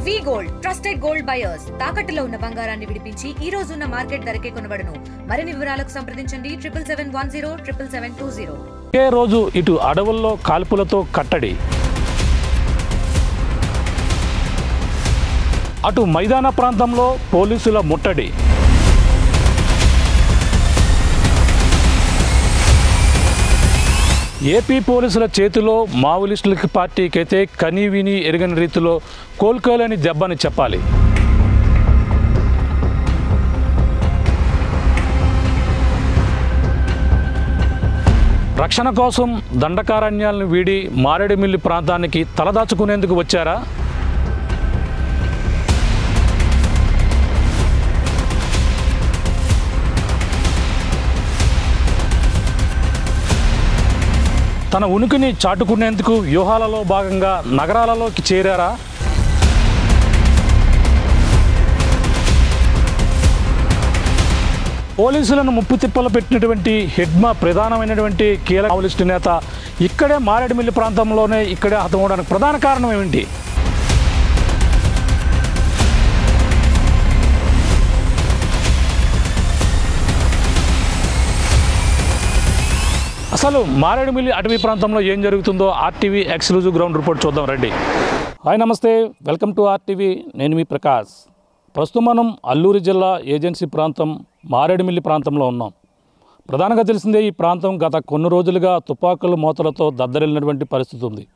వి gold trusted gold buyers తాకట్టులో ఉన్న బంగారాన్ని విడిపించి ఈ రోజు ఉన్న మార్కెట్ ధరకే కొనబడును. మరిన్ని వివరాలకు సంప్రదించండి 7710 ఒకే రోజు ఇటు అడవుల్లో కాల్పులతో కట్టడి, అటు మైదాన ప్రాంతంలో పోలీసుల ముట్టడి, ఏపీ పోలీసుల చేతిలో మావోయిస్టులకి పార్టీకైతే కనీ విని ఎరగని రీతిలో కోలుకోలేని దెబ్బని చెప్పాలి. రక్షణ కోసం దండకారణ్యాలను వీడి మారేడుమిల్లి ప్రాంతానికి తలదాచుకునేందుకు వచ్చారా? తన ఉనికిని చాటుకునేందుకు వ్యూహాలలో భాగంగా నగరాలలోకి చేరారా? పోలీసులను ముప్పు తిప్పలు పెట్టినటువంటి హెడ్మా ప్రధానమైనటువంటి కీలక మావోయిస్టు నేత ఇక్కడే మారేడుమిల్లి ప్రాంతంలోనే ఇక్కడే హతమవడానికి ప్రధాన కారణం ఏమిటి? అసలు మారేడుమిల్లి అటవీ ప్రాంతంలో ఏం జరుగుతుందో ఆర్టీవీ ఎక్స్క్లూజివ్ గ్రౌండ్ రిపోర్ట్ చూద్దాం రండి. హాయ్ నమస్తే, వెల్కమ్ టు ఆర్టీవీ. నేను మీ ప్రకాష్. ప్రస్తుతం మనం అల్లూరు జిల్లా ఏజెన్సీ ప్రాంతం మారేడుమిల్లి ప్రాంతంలో ఉన్నాం. ప్రధానంగా తెలిసిందే ఈ ప్రాంతం గత కొన్ని రోజులుగా తుపాకుల మోతలతో దద్దరిల్లినటువంటి పరిస్థితి ఉంది.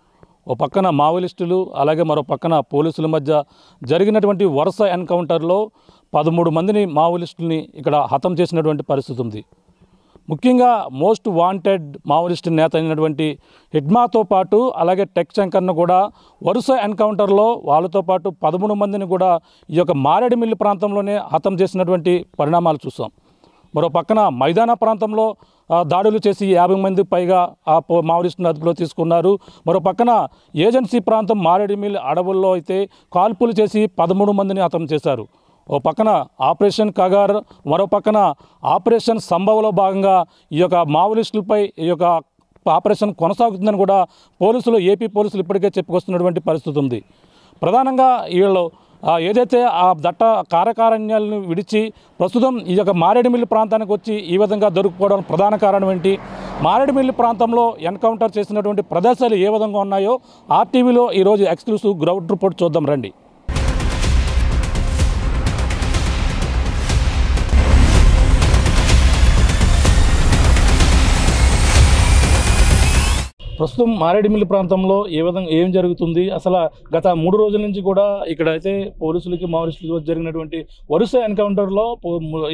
ఓ పక్కన మావోయిస్టులు అలాగే మరో పక్కన పోలీసుల మధ్య జరిగినటువంటి వరుస ఎన్కౌంటర్లో 13 మందిని మావోయిస్టుల్ని ఇక్కడ హతం చేసినటువంటి పరిస్థితి ఉంది. ముఖ్యంగా మోస్ట్ వాంటెడ్ మావోయిస్ట్ నేత అయినటువంటి హెడ్మాతో పాటు అలాగే టెక్ శంకర్ను కూడా వరుస ఎన్కౌంటర్లో వాళ్ళతో పాటు 13 మందిని కూడా ఈ యొక్క మారేడుమిల్లి ప్రాంతంలోనే హతం చేసినటువంటి పరిణామాలు చూసాం. మరో పక్కన మైదాన ప్రాంతంలో దాడులు చేసి 50 మంది పైగా మావోయిస్టులను అదుపులో తీసుకున్నారు. మరో పక్కన ఏజెన్సీ ప్రాంతం మారేడుమిల్లి అడవుల్లో అయితే కాల్పులు చేసి 13 మందిని హతం చేశారు. ఓ పక్కన ఆపరేషన్ కగార్, మరో పక్కన ఆపరేషన్ సంభవ్లో భాగంగా ఈ యొక్క మావోయిస్టులపై ఈ యొక్క ఆపరేషన్ కొనసాగుతుందని కూడా ఏపీ పోలీసులు ఇప్పటికే చెప్పుకొస్తున్నటువంటి పరిస్థితి ఉంది. ప్రధానంగా వీళ్ళు ఏదైతే ఆ దట్ట కారకారణ్యాలను విడిచి ప్రస్తుతం ఈ యొక్క మారేడుమిల్లి ప్రాంతానికి వచ్చి ఈ విధంగా దొరికిపోవడం ప్రధాన కారణం ఏంటి? మారేడుమిల్లి ప్రాంతంలో ఎన్కౌంటర్ చేసినటువంటి ప్రదేశాలు ఏ విధంగా ఉన్నాయో ఆర్టీవీలో ఈరోజు ఎక్స్క్లూసివ్ గ్రౌండ్ రిపోర్ట్ చూద్దాం రండి. ప్రస్తుతం మారేడుమిల్లి ప్రాంతంలో ఏం జరుగుతుంది, అసలు గత 3 రోజుల నుంచి కూడా ఇక్కడైతే పోలీసులకి మావోయిస్టులకు జరిగినటువంటి వరుస ఎన్కౌంటర్లో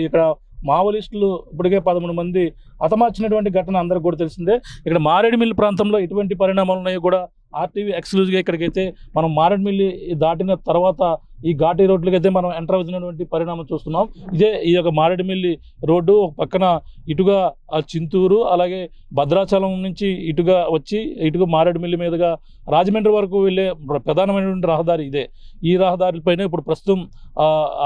ఇక్కడ మావోయిస్టులు ఇప్పటికే 13 మంది హతమార్చినటువంటి ఘటన అందరికీ కూడా తెలిసిందే. ఇక్కడ మారేడుమిల్లి ప్రాంతంలో ఎటువంటి పరిణామాలు ఉన్నాయో కూడా ఆర్టీవీ ఎక్స్క్లూజివ్గా ఇక్కడికైతే మనం మారేడుమిల్లి దాటిన తర్వాత ఈ ఘాటీ రోడ్లకైతే మనం ఎంటర్ అవుతున్నటువంటి పరిణామం చూస్తున్నాం. ఇదే ఈ యొక్క మారేడుమిల్లి రోడ్డు. ఒక పక్కన ఇటుగా చింతూరు అలాగే భద్రాచలం నుంచి ఇటుగా వచ్చి ఇటుగా మారేడుమిల్లి మీదుగా రాజమండ్రి వరకు వెళ్ళే ప్రధానమైనటువంటి రహదారి ఇదే. ఈ రహదారిపైన ఇప్పుడు ప్రస్తుతం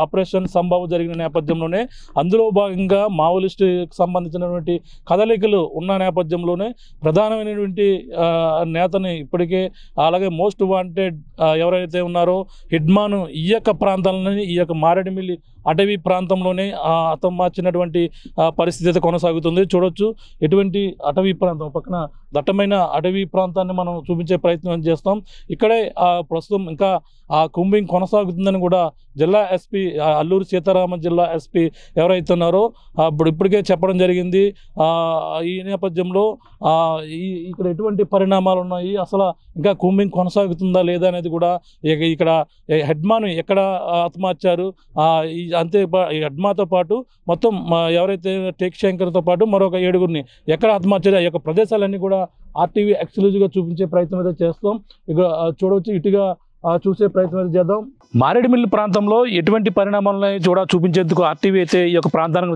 ఆపరేషన్ సంభవ్ జరిగిన నేపథ్యంలోనే అందులో భాగంగా మావోయిస్టుకి సంబంధించినటువంటి కదలికలు ఉన్న నేపథ్యంలోనే ప్రధానమైనటువంటి నేతని ఇప్పటికే అలాగే మోస్ట్ వాంటెడ్ ఎవరైతే ఉన్నారో హెడ్మాను ఈ యొక్క ప్రాంతాలని ఈ యొక్క మారేడుమిల్లి అటవీ ప్రాంతంలోనే హతమార్చినటువంటి పరిస్థితి అయితే కొనసాగుతుంది. చూడొచ్చు ఎటువంటి అటవీ ప్రాంతం, పక్కన దట్టమైన అటవీ ప్రాంతాన్ని మనం చూపించే ప్రయత్నం చేస్తాం. ఇక్కడే ప్రస్తుతం ఇంకా కుంబింగ్ కొనసాగుతుందని కూడా జిల్లా ఎస్పీ అల్లూరు సీతారామన్ జిల్లా ఎస్పీ ఎవరైతే ఉన్నారో ఇప్పటికే చెప్పడం జరిగింది. ఈ నేపథ్యంలో ఇక్కడ ఎటువంటి పరిణామాలు ఉన్నాయి, అసలు ఇంకా కుంబింగ్ కొనసాగుతుందా లేదా అనేది కూడా ఇక్కడ హెడ్మాను ఎక్కడ హతమార్చారు, అంతే హెడ్మాతో పాటు మొత్తం ఎవరైతే టెక్ శంకర్తో పాటు మరొక 7గురిని ఎక్కడ హతమార్చారు ఆ యొక్క ప్రదేశాలన్నీ కూడా ఆర్టీవీ ఎక్స్క్లూజివ్గా చూపించే ప్రయత్నం అయితే చేస్తాం. ఇక చూడవచ్చు, ఇటుగా చూసే ప్రయత్నం అయితే చేద్దాం. మారేడుమిల్లి ప్రాంతంలో ఎటువంటి పరిణామాలను చూపించేందుకు ఆర్టీవీ అయితే ఈ యొక్క ప్రాంతానికి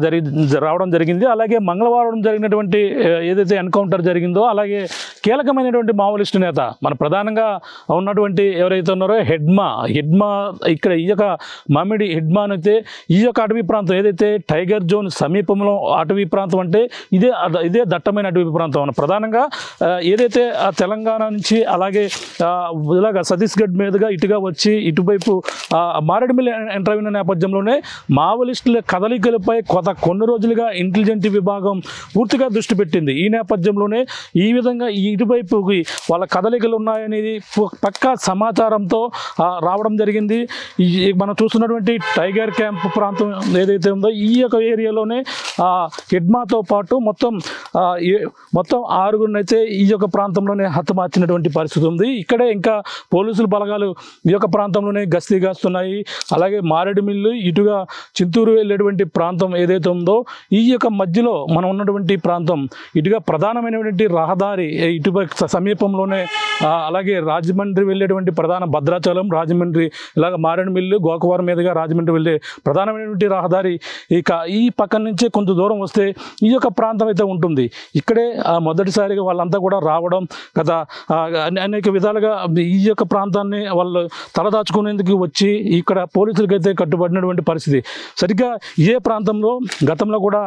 రావడం జరిగింది. అలాగే మంగళవారం జరిగినటువంటి ఏదైతే ఎన్కౌంటర్ జరిగిందో అలాగే కీలకమైనటువంటి మావోయిస్టు నేత మన ప్రధానంగా ఉన్నటువంటి ఎవరైతే ఉన్నారో హెడ్మా ఇక్కడ ఈ యొక్క మామిడి హెడ్మాన్ అయితే ఈ యొక్క అటవీ ప్రాంతం ఏదైతే టైగర్ జోన్ సమీపంలో అటవీ ప్రాంతం అంటే ఇదే దట్టమైన అటవీ ప్రాంతం. ప్రధానంగా ఏదైతే తెలంగాణ నుంచి అలాగే ఇలాగ ఛత్తీస్గఢ్ మీద మీదుగా ఇటుగా వచ్చి ఇటువైపు మారేడుమిల్లి ఎంటర్ అయిన నేపథ్యంలోనే మావోయిస్టుల కదలికలపై కొన్ని రోజులుగా ఇంటెలిజెన్స్ విభాగం పూర్తిగా దృష్టి పెట్టింది. ఈ నేపథ్యంలోనే ఈ విధంగా ఇటువైపుకి వాళ్ళ కదలికలు ఉన్నాయనేది పక్కా సమాచారంతో రావడం జరిగింది. మనం చూస్తున్నటువంటి టైగర్ క్యాంప్ ప్రాంతం ఏదైతే ఉందో ఈ యొక్క ఏరియాలోనే ఎడ్మాతో పాటు మొత్తం 6గురిని అయితే ఈ యొక్క ప్రాంతంలోనే హతమార్చినటువంటి పరిస్థితి ఉంది. ఇక్కడే ఇంకా పోలీసుల బలగాలు ఈ యొక్క ప్రాంతంలోనే గస్తీ కాస్తున్నాయి. అలాగే మారేడుమిల్లి ఇటుగా చింతూరు వెళ్ళేటువంటి ప్రాంతం ఏదైతే ఉందో ఈ యొక్క మధ్యలో మనం ఉన్నటువంటి ప్రాంతం ఇటుగా ప్రధానమైనటువంటి రహదారి ఇటు సమీపంలోనే అలాగే రాజమండ్రి వెళ్ళేటువంటి ప్రధాన భద్రాచలం రాజమండ్రి ఇలాగ మారేడుమిల్లి గోకవరం మీదుగా రాజమండ్రి వెళ్ళే ప్రధానమైనటువంటి రహదారి ఇక ఈ పక్కన నుంచే కొంత దూరం వస్తే ఈ యొక్క ప్రాంతం అయితే ఉంటుంది. ఇక్కడే మొదటిసారిగా వాళ్ళంతా కూడా రావడం గత అనేక విధాలుగా ఈ యొక్క ప్రాంతాన్ని వాళ్ళు తలదాచుకునేందుకు వచ్చి ఇక్కడ పోలీసులకి అయితే కట్టుబడినటువంటి పరిస్థితి. సరిగ్గా ఇదే ప్రాంతంలో గతంలో కూడా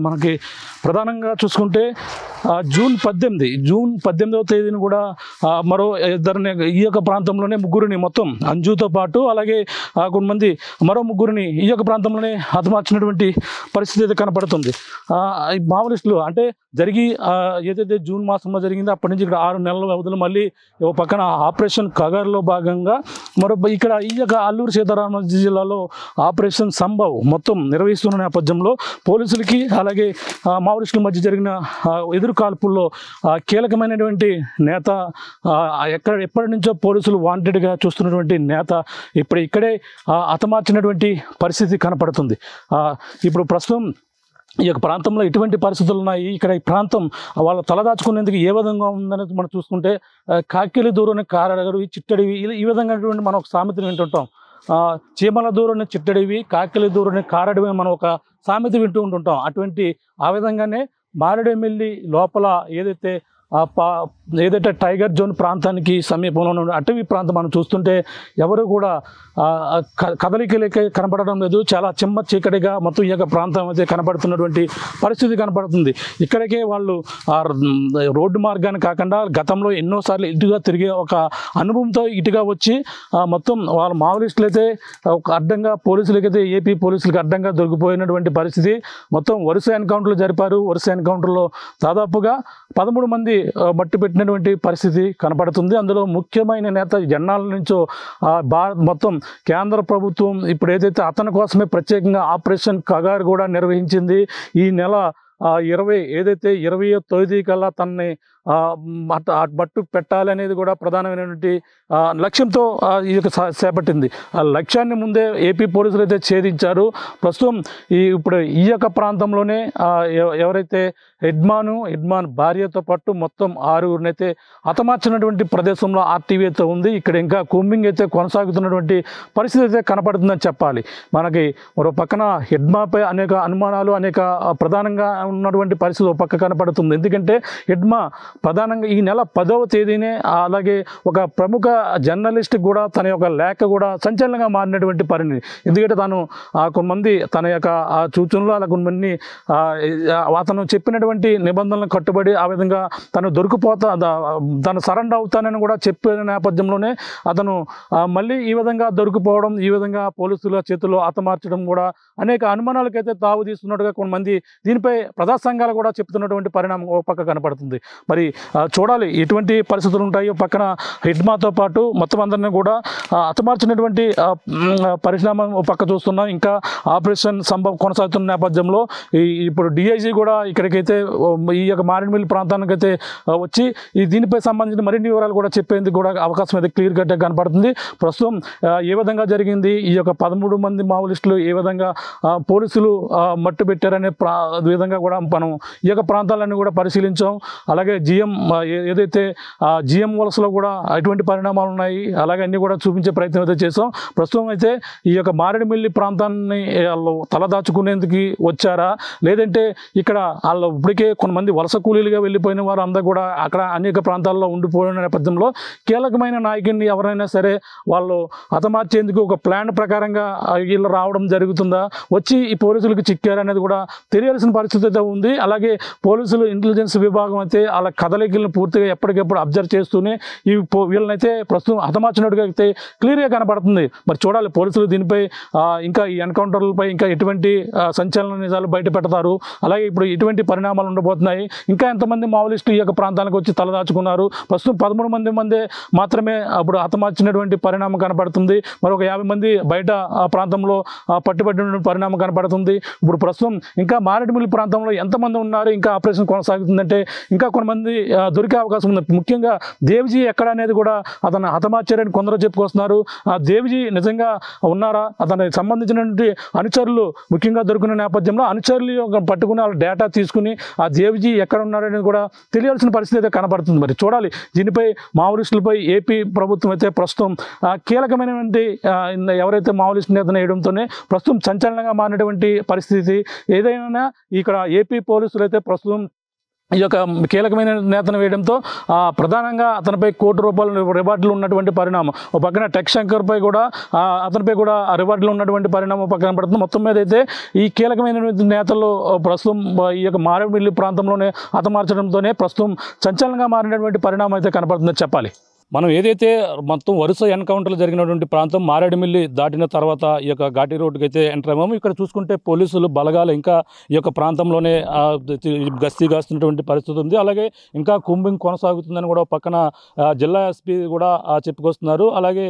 మనకి ప్రధానంగా చూసుకుంటే జూన్ 18వ తేదీని కూడా మరో ఇద్దరిని ఈ యొక్క ప్రాంతంలోనే ముగ్గురిని మొత్తం అంజుతో పాటు అలాగే కొంతమంది మరో ముగ్గురిని ఈ యొక్క ప్రాంతంలోనే హతమార్చినటువంటి పరిస్థితి అయితే కనపడుతుంది. మావోయిస్టులు అంటే జరిగి ఏదైతే జూన్ మాసంలో జరిగిందో అప్పటి నుంచి ఇక్కడ 6 నెలల వ్యవధిలో మళ్ళీ ఒక పక్కన ఆపరేషన్ కగర్లో భాగంగా ఇక్కడ ఈ యొక్క అల్లూరు సీతారామరాజు జిల్లాలో ఆపరేషన్ సంభవ్ మొత్తం నిర్వహిస్తున్న నేపథ్యంలో పోలీసులకి అలాగే మావోయిస్టుల మధ్య జరిగిన ఎదురు కాల్పుల్లో కీలకమైనటువంటి నేత ఎప్పటి నుంచో పోలీసులు వాంటెడ్గా చూస్తున్నటువంటి నేత ఇక్కడే హతమార్చినటువంటి పరిస్థితి కనపడుతుంది. ఇప్పుడు ప్రస్తుతం ఈ యొక్క ప్రాంతంలో ఎటువంటి పరిస్థితులు ఉన్నాయి, ఇక్కడ ఈ ప్రాంతం వాళ్ళ తలదాచుకునేందుకు ఏ విధంగా ఉందనేది మనం చూసుకుంటే కాకిలి దూరం కారడగరు చిట్టడివి ఈ విధంగా మనం ఒక సామెతను వింటుంటాం. చీమల దూరం చిట్టడివి కాకిలి దూరం కారడవి మనం ఒక సామెత వింటూ ఉంటుంటాం. అటువంటి ఆ విధంగానే మారేడుమిల్లి లోపల ఏదైతే టైగర్ జోన్ ప్రాంతానికి సమీపంలో ఉన్న అటవీ ప్రాంతం మనం చూస్తుంటే ఎవరు కూడా కదలికలకే కనపడడం లేదు. చాలా చిమ్మ చీకటిగా మొత్తం ఈ యొక్క ప్రాంతం అయితే కనపడుతున్నటువంటి పరిస్థితి కనపడుతుంది. ఇక్కడికే వాళ్ళు రోడ్డు మార్గాన్ని కాకుండా గతంలో ఎన్నోసార్లు ఇటుగా తిరిగే ఒక అనుభవంతో ఇటుగా వచ్చి మొత్తం వాళ్ళ మావోయిస్టులు అయితే ఒక అడ్డంగా పోలీసులకైతే ఏపీ పోలీసులకు అడ్డంగా దొరికిపోయినటువంటి పరిస్థితి. మొత్తం వరుస ఎన్కౌంటర్లు జరిపారు. వరుస ఎన్కౌంటర్లో దాదాపుగా 13 మంది మట్టి పెట్టినటువంటి పరిస్థితి కనపడుతుంది. అందులో ముఖ్యమైన నేత జన్నాల నుంచో మొత్తం కేంద్ర ప్రభుత్వం ఇప్పుడు ఏదైతే అతని కోసమే ప్రత్యేకంగా ఆపరేషన్ కగారు కూడా నిర్వహించింది. ఈ నెల 20వ తేదీ కల్లా తనని మట్టు పెట్టాలనేది కూడా ప్రధానమైనటువంటి లక్ష్యంతో ఈ యొక్క చేపట్టింది. ఆ లక్ష్యాన్ని ముందే ఏపీ పోలీసులు అయితే ఛేదించారు. ప్రస్తుతం ఇప్పుడు ఈ యొక్క ప్రాంతంలోనే ఎవరైతే ఎడ్మాన్ భార్యతో పాటు మొత్తం 6గురిని అయితే హతమార్చినటువంటి ప్రదేశంలో ఆర్టీవీ అయితే ఉంది. ఇక్కడ ఇంకా కూంబింగ్ అయితే కొనసాగుతున్నటువంటి పరిస్థితి అయితే కనపడుతుందని చెప్పాలి. మనకి మరో పక్కన ఎడ్మాపై అనేక అనుమానాలు ప్రధానంగా ఉన్నటువంటి పరిస్థితి ఒక పక్క కనపడుతుంది. ఎందుకంటే ఎడ్మా ప్రధానంగా ఈ నెల 10వ తేదీనే అలాగే ఒక ప్రముఖ జర్నలిస్ట్ కూడా తన యొక్క లేఖ కూడా సంచలనంగా మారినటువంటి పరిణితి. ఎందుకంటే తను కొంతమంది తన యొక్క సూచనలు అలా కొంతమంది అతను చెప్పినటువంటి నిబంధనలను కట్టుబడి ఆ విధంగా తను తను సరెండర్ అవుతానని కూడా చెప్పిన నేపథ్యంలోనే అతను మళ్ళీ ఈ విధంగా దొరికిపోవడం ఈ విధంగా పోలీసుల చేతుల్లో హతమార్చడం కూడా అనేక అనుమానాలకైతే తావు తీస్తున్నట్టుగా కొంతమంది దీనిపై ప్రజా సంఘాలు కూడా చెప్తున్నటువంటి పరిణామం ఒక పక్క కనపడుతుంది. మరి చూడాలి ఎటువంటి పరిస్థితులు ఉంటాయో. పక్కన హిడ్మాతో పాటు మొత్తం అందరినీ కూడా హతమార్చినటువంటి పరిణామం ఒక పక్క చూస్తున్నాం. ఇంకా ఆపరేషన్ సంభవ్ కొనసాగుతున్న నేపథ్యంలో ఇప్పుడు డిఐజీ కూడా ఇక్కడికైతే ఈ యొక్క మారేడుమిల్లి ప్రాంతానికైతే వచ్చి దీనిపై సంబంధించిన మరిన్ని వివరాలు కూడా చెప్పేందుకు కూడా అవకాశం అయితే క్లియర్ కట్గా కనపడుతుంది. ప్రస్తుతం ఏ విధంగా జరిగింది, ఈ యొక్క 13 మంది మావోయిస్టులు ఏ విధంగా పోలీసులు మట్టు పెట్టారనే విధంగా కూడా మనం ఈ యొక్క ప్రాంతాలన్నీ కూడా పరిశీలించాం. అలాగే ఏదైతే జిఎం వలసలో కూడా ఎటువంటి పరిణామాలు ఉన్నాయి అలాగే అన్నీ కూడా చూపించే ప్రయత్నం అయితే చేసాం. ప్రస్తుతం అయితే ఈ యొక్క మారేడుమిల్లి ప్రాంతాన్ని వాళ్ళు తలదాచుకునేందుకు వచ్చారా లేదంటే ఇక్కడ వాళ్ళు ఇప్పటికే కొంతమంది వలస కూలీలుగా వెళ్ళిపోయిన వారు అందరూ కూడా అక్కడ అనేక ప్రాంతాల్లో ఉండిపోయిన నేపథ్యంలో కీలకమైన నాయకుడిని ఎవరైనా సరే వాళ్ళు హతమార్చేందుకు ఒక ప్లాన్ ప్రకారంగా వీళ్ళు రావడం జరుగుతుందా, వచ్చి ఈ పోలీసులకు చిక్కారనేది కూడా తెలియాల్సిన పరిస్థితి అయితే ఉంది. అలాగే పోలీసులు ఇంటెలిజెన్స్ విభాగం అయితే వాళ్ళ కదలికలను పూర్తిగా ఎప్పటికెప్పుడు అబ్జర్వ్ చేస్తూనే ఈ వీళ్ళనైతే ప్రస్తుతం హతమార్చినట్టుగా అయితే క్లియర్గా కనపడుతుంది. మరి చూడాలి పోలీసులు దీనిపై ఇంకా ఈ ఎన్కౌంటర్లపై ఇంకా ఎటువంటి సంచలన నిజాలు బయట పెడతారు, అలాగే ఇప్పుడు ఎటువంటి పరిణామాలు ఉండబోతున్నాయి, ఇంకా ఎంతమంది మావోలిస్టులు ఈ యొక్క ప్రాంతానికి వచ్చి తలదాచుకున్నారు. ప్రస్తుతం 13 మంది మాత్రమే అప్పుడు హతమార్చినటువంటి పరిణామం కనపడుతుంది. మరొక 50 మంది బయట ఆ ప్రాంతంలో పట్టుబడినటువంటి పరిణామం కనపడుతుంది. ఇప్పుడు ప్రస్తుతం ఇంకా మారేడుమిల్లి ప్రాంతంలో ఎంతమంది ఉన్నారు, ఇంకా ఆపరేషన్ కొనసాగుతుందంటే ఇంకా కొంతమంది దొరికే అవకాశం ఉంది. ముఖ్యంగా దేవ్జీ ఎక్కడ అనేది కూడా అతను హతమార్చారని కొందరు చెప్పుకొస్తున్నారు. ఆ దేవ్జీ నిజంగా ఉన్నారా, అతనికి సంబంధించినటువంటి అనుచరులు ముఖ్యంగా దొరికిన నేపథ్యంలో అనుచరులు పట్టుకుని వాళ్ళ డేటా తీసుకుని ఆ దేవ్జీ ఎక్కడ ఉన్నారనేది కూడా తెలియాల్సిన పరిస్థితి అయితే కనబడుతుంది. మరి చూడాలి దీనిపై మావోలిస్టులపై ఏపీ ప్రభుత్వం అయితే ప్రస్తుతం కీలకమైనటువంటి ఎవరైతే మావోలిస్ట్ నేతను వేయడంతోనే ప్రస్తుతం సంచలనంగా మారినటువంటి పరిస్థితి. ఏదైనా ఇక్కడ ఏపీ పోలీసులు అయితే ప్రస్తుతం ఈ యొక్క కీలకమైన నేతను వేయడంతో ప్రధానంగా అతనిపై ₹1 రివార్డులు ఉన్నటువంటి పరిణామం, ఒక పక్కన టెక్ శంకర్పై కూడా అతనిపై కూడా రివార్డులు ఉన్నటువంటి పరిణామం పక్కన పడుతుంది. మొత్తం మీద అయితే ఈ కీలకమైనటువంటి నేతలు ప్రస్తుతం ఈ యొక్క మారేడుమిల్లి ప్రాంతంలోనే హతమార్చడంతోనే ప్రస్తుతం సంచలనంగా మారినటువంటి పరిణామం అయితే కనపడుతుందని చెప్పాలి. మనం ఏదైతే మొత్తం వరుస ఎన్కౌంటర్లు జరిగినటువంటి ప్రాంతం మారేడుమిల్లి దాటిన తర్వాత ఈ యొక్క ఘాటీ రోడ్డుకి అయితే ఎంటర్ అయ్యాము. ఇక్కడ చూసుకుంటే పోలీసులు బలగాలు ఇంకా ఈ యొక్క ప్రాంతంలోనే గస్తీ కాస్తున్నటువంటి పరిస్థితి ఉంది. అలాగే ఇంకా కూంబింగ్ కొనసాగుతుందని కూడా పక్కన జిల్లా ఎస్పీ కూడా చెప్పుకొస్తున్నారు. అలాగే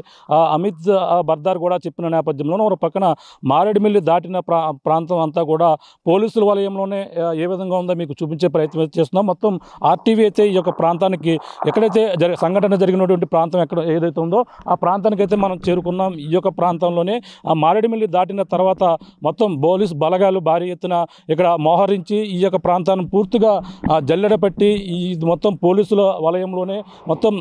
అమిత్ బర్దార్ కూడా చెప్పిన నేపథ్యంలోనూ ఒక పక్కన మారేడుమిల్లి దాటిన ప్రాంతం అంతా కూడా పోలీసుల వలయంలోనే ఏ విధంగా ఉందో మీకు చూపించే ప్రయత్నం చేస్తున్నాం. మొత్తం ఆర్టీవీ అయితే ఈ యొక్క ప్రాంతానికి ఎక్కడైతే సంఘటన జరిగిన ప్రాంతం ఎక్కడ ఏదైతే ఉందో ఆ ప్రాంతానికి అయితే మనం చేరుకున్నాం. ఈ యొక్క ప్రాంతంలోనే ఆ మారేడుమిల్లి దాటిన తర్వాత మొత్తం పోలీసు బలగాలు భారీ ఎత్తున ఇక్కడ మోహరించి ఈ యొక్క ప్రాంతాన్ని పూర్తిగా జల్లెడ పెట్టి ఈ మొత్తం పోలీసుల వలయంలోనే మొత్తం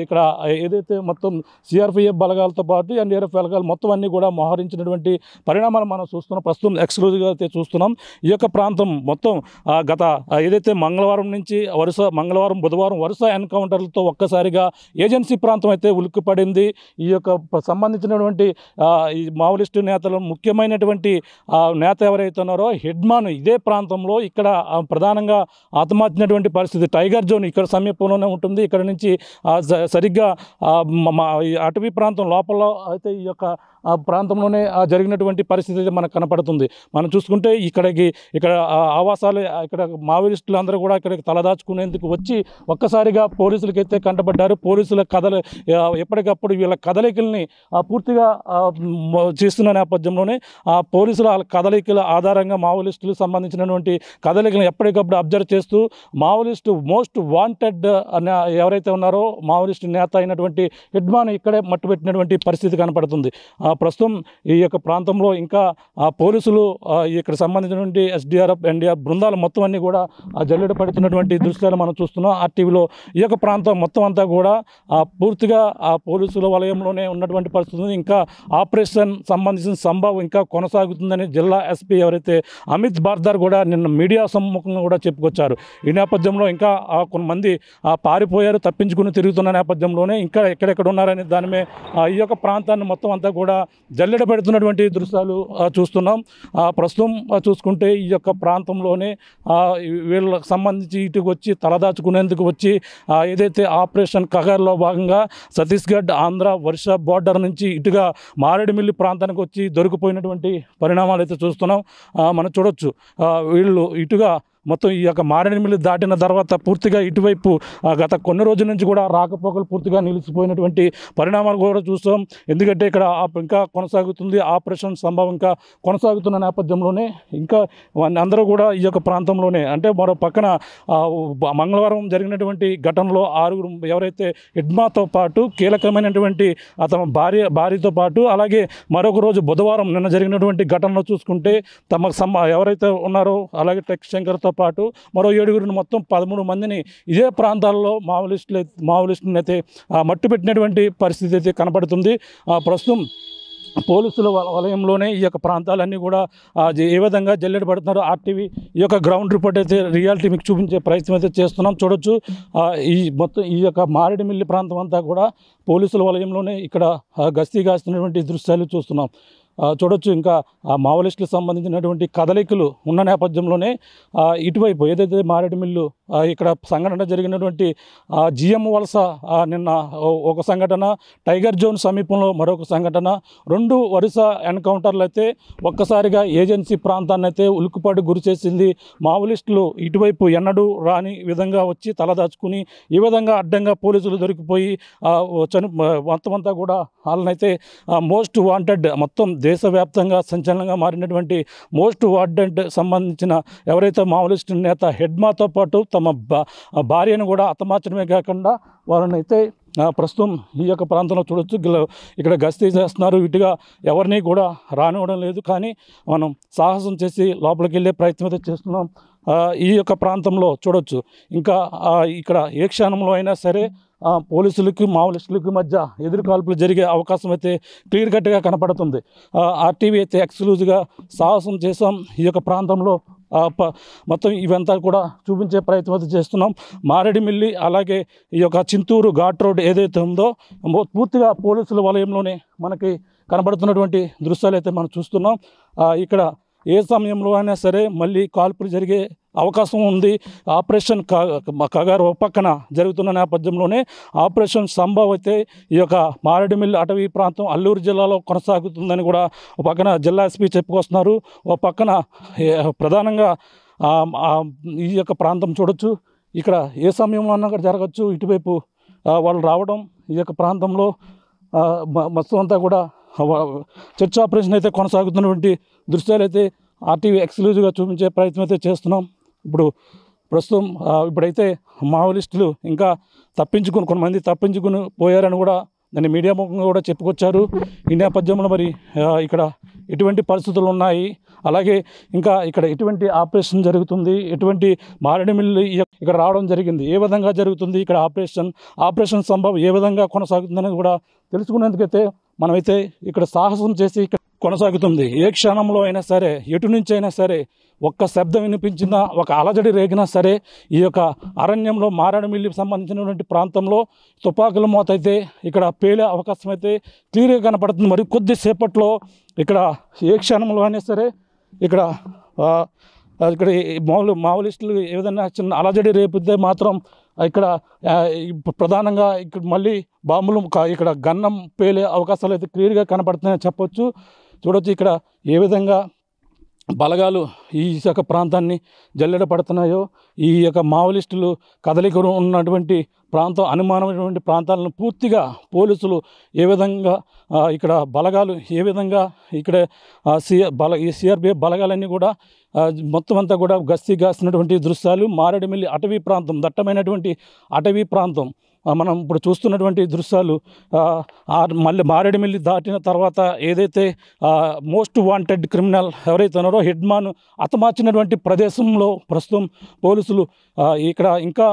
ఇక్కడ ఏదైతే మొత్తం సిఆర్పిఎఫ్ బలగాలతో పాటు ఎన్డీఆర్ఎఫ్ బలగాలు మొత్తం అన్నీ కూడా మోహరించినటువంటి పరిణామాలు మనం చూస్తున్నాం. ప్రస్తుతం ఎక్స్క్లూజివ్గా అయితే చూస్తున్నాం. ఈ యొక్క ప్రాంతం మొత్తం గత ఏదైతే మంగళవారం నుంచి మంగళవారం బుధవారం వరుస ఎన్కౌంటర్లతో ఒక్కసారిగా ఏజెన్సీ ప్రాంతం అయితే ఉలిక్కిపడింది. ఈ యొక్క సంబంధించినటువంటి ఈ మావోలిస్టు నేతలు ముఖ్యమైనటువంటి నేత ఎవరైతే ఉన్నారో హెడ్మాన్ ఇదే ప్రాంతంలో ఇక్కడ ప్రధానంగా ఆత్మహత్యటువంటి పరిస్థితి. టైగర్ జోన్ ఇక్కడ సమీపంలోనే ఉంటుంది. ఇక్కడ నుంచి సరిగ్గా అటవీ ప్రాంతం లోపల అయితే ఈ యొక్క ప్రాంతంలోనే జరిగినటువంటి పరిస్థితి అయితే మనకు కనపడుతుంది. మనం చూసుకుంటే ఇక్కడ ఆవాసాలు ఇక్కడ మావోలిస్టులు అందరూ కూడా ఇక్కడికి తలదాచుకునేందుకు వచ్చి ఒక్కసారిగా పోలీసులకైతే కంటపడ్డారు. పోలీసుల ఎప్పటికప్పుడు వీళ్ళ కదలికల్ని పూర్తిగా చేస్తున్న నేపథ్యంలోనే పోలీసుల కదలికల ఆధారంగా మావోలిస్టులకు సంబంధించినటువంటి కదలికలను ఎప్పటికప్పుడు అబ్జర్వ్ చేస్తూ మావోలిస్టు మోస్ట్ వాంటెడ్ అనే ఎవరైతే ఉన్నారో మావోలిస్టు నేత అయినటువంటి హెడ్మాన్ ఇక్కడే మట్టుపెట్టినటువంటి పరిస్థితి కనపడుతుంది. ప్రస్తుతం ఈ యొక్క ప్రాంతంలో ఇంకా పోలీసులు ఇక్కడ సంబంధించినటువంటి ఎస్డీఆర్ఎఫ్ ఎన్డీఆర్ఎఫ్ బృందాలు మొత్తం అన్నీ కూడా జల్లెడ పడుతున్నటువంటి దృశ్యాలు మనం చూస్తున్నాం. ఆర్టీవీలో ఈ యొక్క ప్రాంతం మొత్తం అంతా కూడా పూర్తిగా పోలీసుల వలయంలోనే ఉన్నటువంటి పరిస్థితి. ఇంకా ఆపరేషన్ సంబంధించిన సంభవం ఇంకా కొనసాగుతుందని జిల్లా ఎస్పీ ఎవరైతే అమిత్ బర్దార్ కూడా నిన్న మీడియా సమ్ముఖంగా కూడా చెప్పుకొచ్చారు. ఈ నేపథ్యంలో ఇంకా కొంతమంది పారిపోయారు, తప్పించుకుని తిరుగుతున్న నేపథ్యంలోనే ఇంకా ఎక్కడెక్కడ ఉన్నారనే దానిమే ఈ యొక్క ప్రాంతాన్ని మొత్తం అంతా కూడా జల్లెడ పెడుతున్నటువంటి దృశ్యాలు చూస్తున్నాం. ప్రస్తుతం చూసుకుంటే ఈ యొక్క ప్రాంతంలోనే వీళ్ళకి సంబంధించి ఇటుకు వచ్చి తలదాచుకునేందుకు వచ్చి ఏదైతే ఆపరేషన్ కగర్లో భాగంగా ఛత్తీస్గఢ్ ఆంధ్ర ఒరిస్సా బోర్డర్ నుంచి ఇటుగా మారేడుమిల్లి ప్రాంతానికి వచ్చి దొరికిపోయినటువంటి పరిణామాలు అయితే చూస్తున్నాం. మనం చూడొచ్చు వీళ్ళు ఇటుగా మొత్తం ఈ యొక్క మారేడుమిల్లి దాటిన తర్వాత పూర్తిగా ఇటువైపు గత కొన్ని రోజుల నుంచి కూడా రాకపోకలు పూర్తిగా నిలిచిపోయినటువంటి పరిణామాలు కూడా చూస్తాం. ఎందుకంటే ఇక్కడ ఇంకా కొనసాగుతుంది ఆపరేషన్ సంభవం ఇంకా కొనసాగుతున్న నేపథ్యంలోనే ఇంకా అందరూ కూడా ఈ యొక్క ప్రాంతంలోనే అంటే మరో పక్కన మంగళవారం జరిగినటువంటి ఘటనలో 6 ఎవరైతే హెడ్మాతో పాటు కీలకమైనటువంటి అతని భార్యతో పాటు అలాగే మరొక రోజు బుధవారం నిన్న జరిగినటువంటి ఘటనలో చూసుకుంటే ఎవరైతే ఉన్నారో అలాగే టెక్ శంకర్తో పాటు మరో 7 మొత్తం 13 మందిని ఇదే ప్రాంతాల్లో మావోలిస్టులను అయితే మట్టుపెట్టినటువంటి పరిస్థితి అయితే కనపడుతుంది. ప్రస్తుతం పోలీసుల వలయంలోనే ఈ యొక్క ప్రాంతాలన్నీ కూడా ఏ విధంగా జల్లెడ పడుతున్నారో ఆర్టీవీ ఈ యొక్క గ్రౌండ్ రిపోర్ట్ అయితే రియాలిటీ మీకు చూపించే ప్రయత్నం అయితే చేస్తున్నాం. చూడొచ్చు మొత్తం ఈ యొక్క మారేడుమిల్లి ప్రాంతం అంతా కూడా పోలీసుల వలయంలోనే ఇక్కడ గస్తీ కాస్తున్నటువంటి దృశ్యాలు చూస్తున్నాం. చూడొచ్చు. ఇంకా ఆ మావోయిస్టులకు సంబంధించినటువంటి కదలికలు ఉన్న నేపథ్యంలోనే ఇటువైపు ఏదైతే మారేడుమిల్లు ఇక్కడ సంఘటన జరిగినటువంటి జిఎం వలస నిన్న ఒక సంఘటన, టైగర్ జోన్ సమీపంలో మరొక సంఘటన, 2 వరుస ఎన్కౌంటర్లు అయితే ఒక్కసారిగా ఏజెన్సీ ప్రాంతాన్ని అయితే ఉలిక్కిపాటు గురి చేసింది. మావోయిస్టులు ఇటువైపు ఎన్నడూ రాని విధంగా వచ్చి తలదాచుకుని ఈ విధంగా అడ్డంగా పోలీసులు దొరికిపోయి మొత్తం అంతా కూడా వాళ్ళనైతే మోస్ట్ వాంటెడ్, మొత్తం దేశవ్యాప్తంగా సంచలనంగా మారినటువంటి మోస్ట్ వాంటెడ్ సంబంధించిన ఎవరైతే మావోయిస్టు నేత హెడ్మాతో పాటు తమ భార్యను కూడా హతమార్చడమే కాకుండా వారిని అయితే ప్రస్తుతం ఈ యొక్క ప్రాంతంలో చూడొచ్చు. ఇక్కడ గస్తీ చేస్తున్నారు, ఇటుగా ఎవరిని కూడా రానివ్వడం లేదు. కానీ మనం సాహసం చేసి లోపలికి వెళ్ళే ప్రయత్నం అయితే చేస్తున్నాం. ఈ యొక్క ప్రాంతంలో చూడొచ్చు. ఇంకా ఇక్కడ ఏ క్షణంలో అయినా సరే పోలీసులకి మావోయిస్టులకి మధ్య ఎదురుకాల్పులు జరిగే అవకాశం అయితే క్లియర్ కట్గా కనపడుతుంది. ఆర్టీవీ అయితే ఎక్స్క్లూజివ్గా సాహసం చేసాం. ఈ యొక్క ప్రాంతంలో మొత్తం ఇవంతా కూడా చూపించే ప్రయత్నం అయితే చేస్తున్నాం. మారేడుమిల్లి అలాగే ఈ యొక్క చింతూరు ఘాట్ రోడ్ ఏదైతే ఉందో పూర్తిగా పోలీసుల వలయంలోనే మనకి కనబడుతున్నటువంటి దృశ్యాలు అయితే మనం చూస్తున్నాం. ఇక్కడ ఏ సమయంలో అయినా సరే మళ్ళీ కాల్పులు జరిగే అవకాశం ఉంది. ఆపరేషన్ కగారు ఒక పక్కన జరుగుతున్న నేపథ్యంలోనే ఆపరేషన్ సంభవ్ అయితే ఈ యొక్క మారేడుమిల్లి అటవీ ప్రాంతం అల్లూరు జిల్లాలో కొనసాగుతుందని కూడా ఒక పక్కన జిల్లా ఎస్పీ చెప్పుకొస్తున్నారు. ఒక పక్కన ప్రధానంగా ఈ యొక్క ప్రాంతం చూడొచ్చు. ఇక్కడ ఏ సమయంలో అన్నా కూడా జరగచ్చు. ఇటువైపు వాళ్ళు రావడం ఈ యొక్క ప్రాంతంలో మొత్తం అంతా కూడా చర్చ ఆపరేషన్ అయితే కొనసాగుతున్నటువంటి దృశ్యాలు అయితే ఆర్టీవీ ఎక్స్క్లూజివ్గా చూపించే ప్రయత్నం అయితే చేస్తున్నాం. ప్రస్తుతం ఇప్పుడైతే మావోయిస్టులు ఇంకా కొంతమంది తప్పించుకుని పోయారని కూడా దాన్ని మీడియా ముఖంగా కూడా చెప్పుకొచ్చారు. ఈ నేపథ్యంలో మరి ఇక్కడ ఎటువంటి పరిస్థితులు ఉన్నాయి, అలాగే ఇంకా ఇక్కడ ఎటువంటి ఆపరేషన్ జరుగుతుంది, ఎటువంటి మారేడుమిల్లి ఇక్కడ రావడం జరిగింది, ఏ విధంగా జరుగుతుంది, ఇక్కడ ఆపరేషన్ సంభవ్ ఏ విధంగా కొనసాగుతుంది అనేది కూడా తెలుసుకునేందుకైతే మనమైతే ఇక్కడ సాహసం చేసి ఇక్కడ కొనసాగుతుంది. ఏ క్షణంలో అయినా సరే, ఎటు నుంచి అయినా సరే ఒక్క శబ్దం వినిపించినా, ఒక అలజడి రేగినా సరే ఈ యొక్క అరణ్యంలో మారేడుమిల్లికి సంబంధించినటువంటి ప్రాంతంలో తుపాకుల మోత అయితే ఇక్కడ పేలే అవకాశం అయితే క్లియర్గా కనపడుతుంది. మరి కొద్దిసేపట్లో ఇక్కడ ఏ క్షణంలో అయినా సరే ఇక్కడ మావోయిస్టులు ఏదైనా చిన్న అలజడి రేపితే మాత్రం ఇక్కడ ప్రధానంగా ఇక్కడ మళ్ళీ బాంబులు ఇక్కడ గన్నం పేలే అవకాశాలు అయితే క్లియర్గా కనపడుతున్నాయని చెప్పొచ్చు. చూడొచ్చు ఇక్కడ ఏ విధంగా బలగాలు ఈ యొక్క ప్రాంతాన్ని జల్లెడ పడుతున్నాయో, ఈ యొక్క మావోయిస్టులు కదలికలు ఉన్నటువంటి ప్రాంతం అనుమానమైనటువంటి ప్రాంతాలను పూర్తిగా పోలీసులు ఏ విధంగా ఇక్కడ బలగాలు ఏ విధంగా ఇక్కడ ఈ సిఆర్పిఎఫ్ బలగాలన్నీ కూడా మొత్తం అంతా కూడా గస్తీ కాసినటువంటి దృశ్యాలు. మారేడుమిల్లి అటవీ ప్రాంతం, దట్టమైనటువంటి అటవీ ప్రాంతం మనం ఇప్పుడు చూస్తున్నటువంటి దృశ్యాలు. మళ్ళీ మారేడుమిల్లి దాటిన తర్వాత ఏదైతే మోస్ట్ వాంటెడ్ క్రిమినల్ ఎవరైతే ఉన్నారో హెడ్మాన్ హతమార్చినటువంటి ప్రదేశంలో ప్రస్తుతం పోలీసులు ఇక్కడ ఇంకా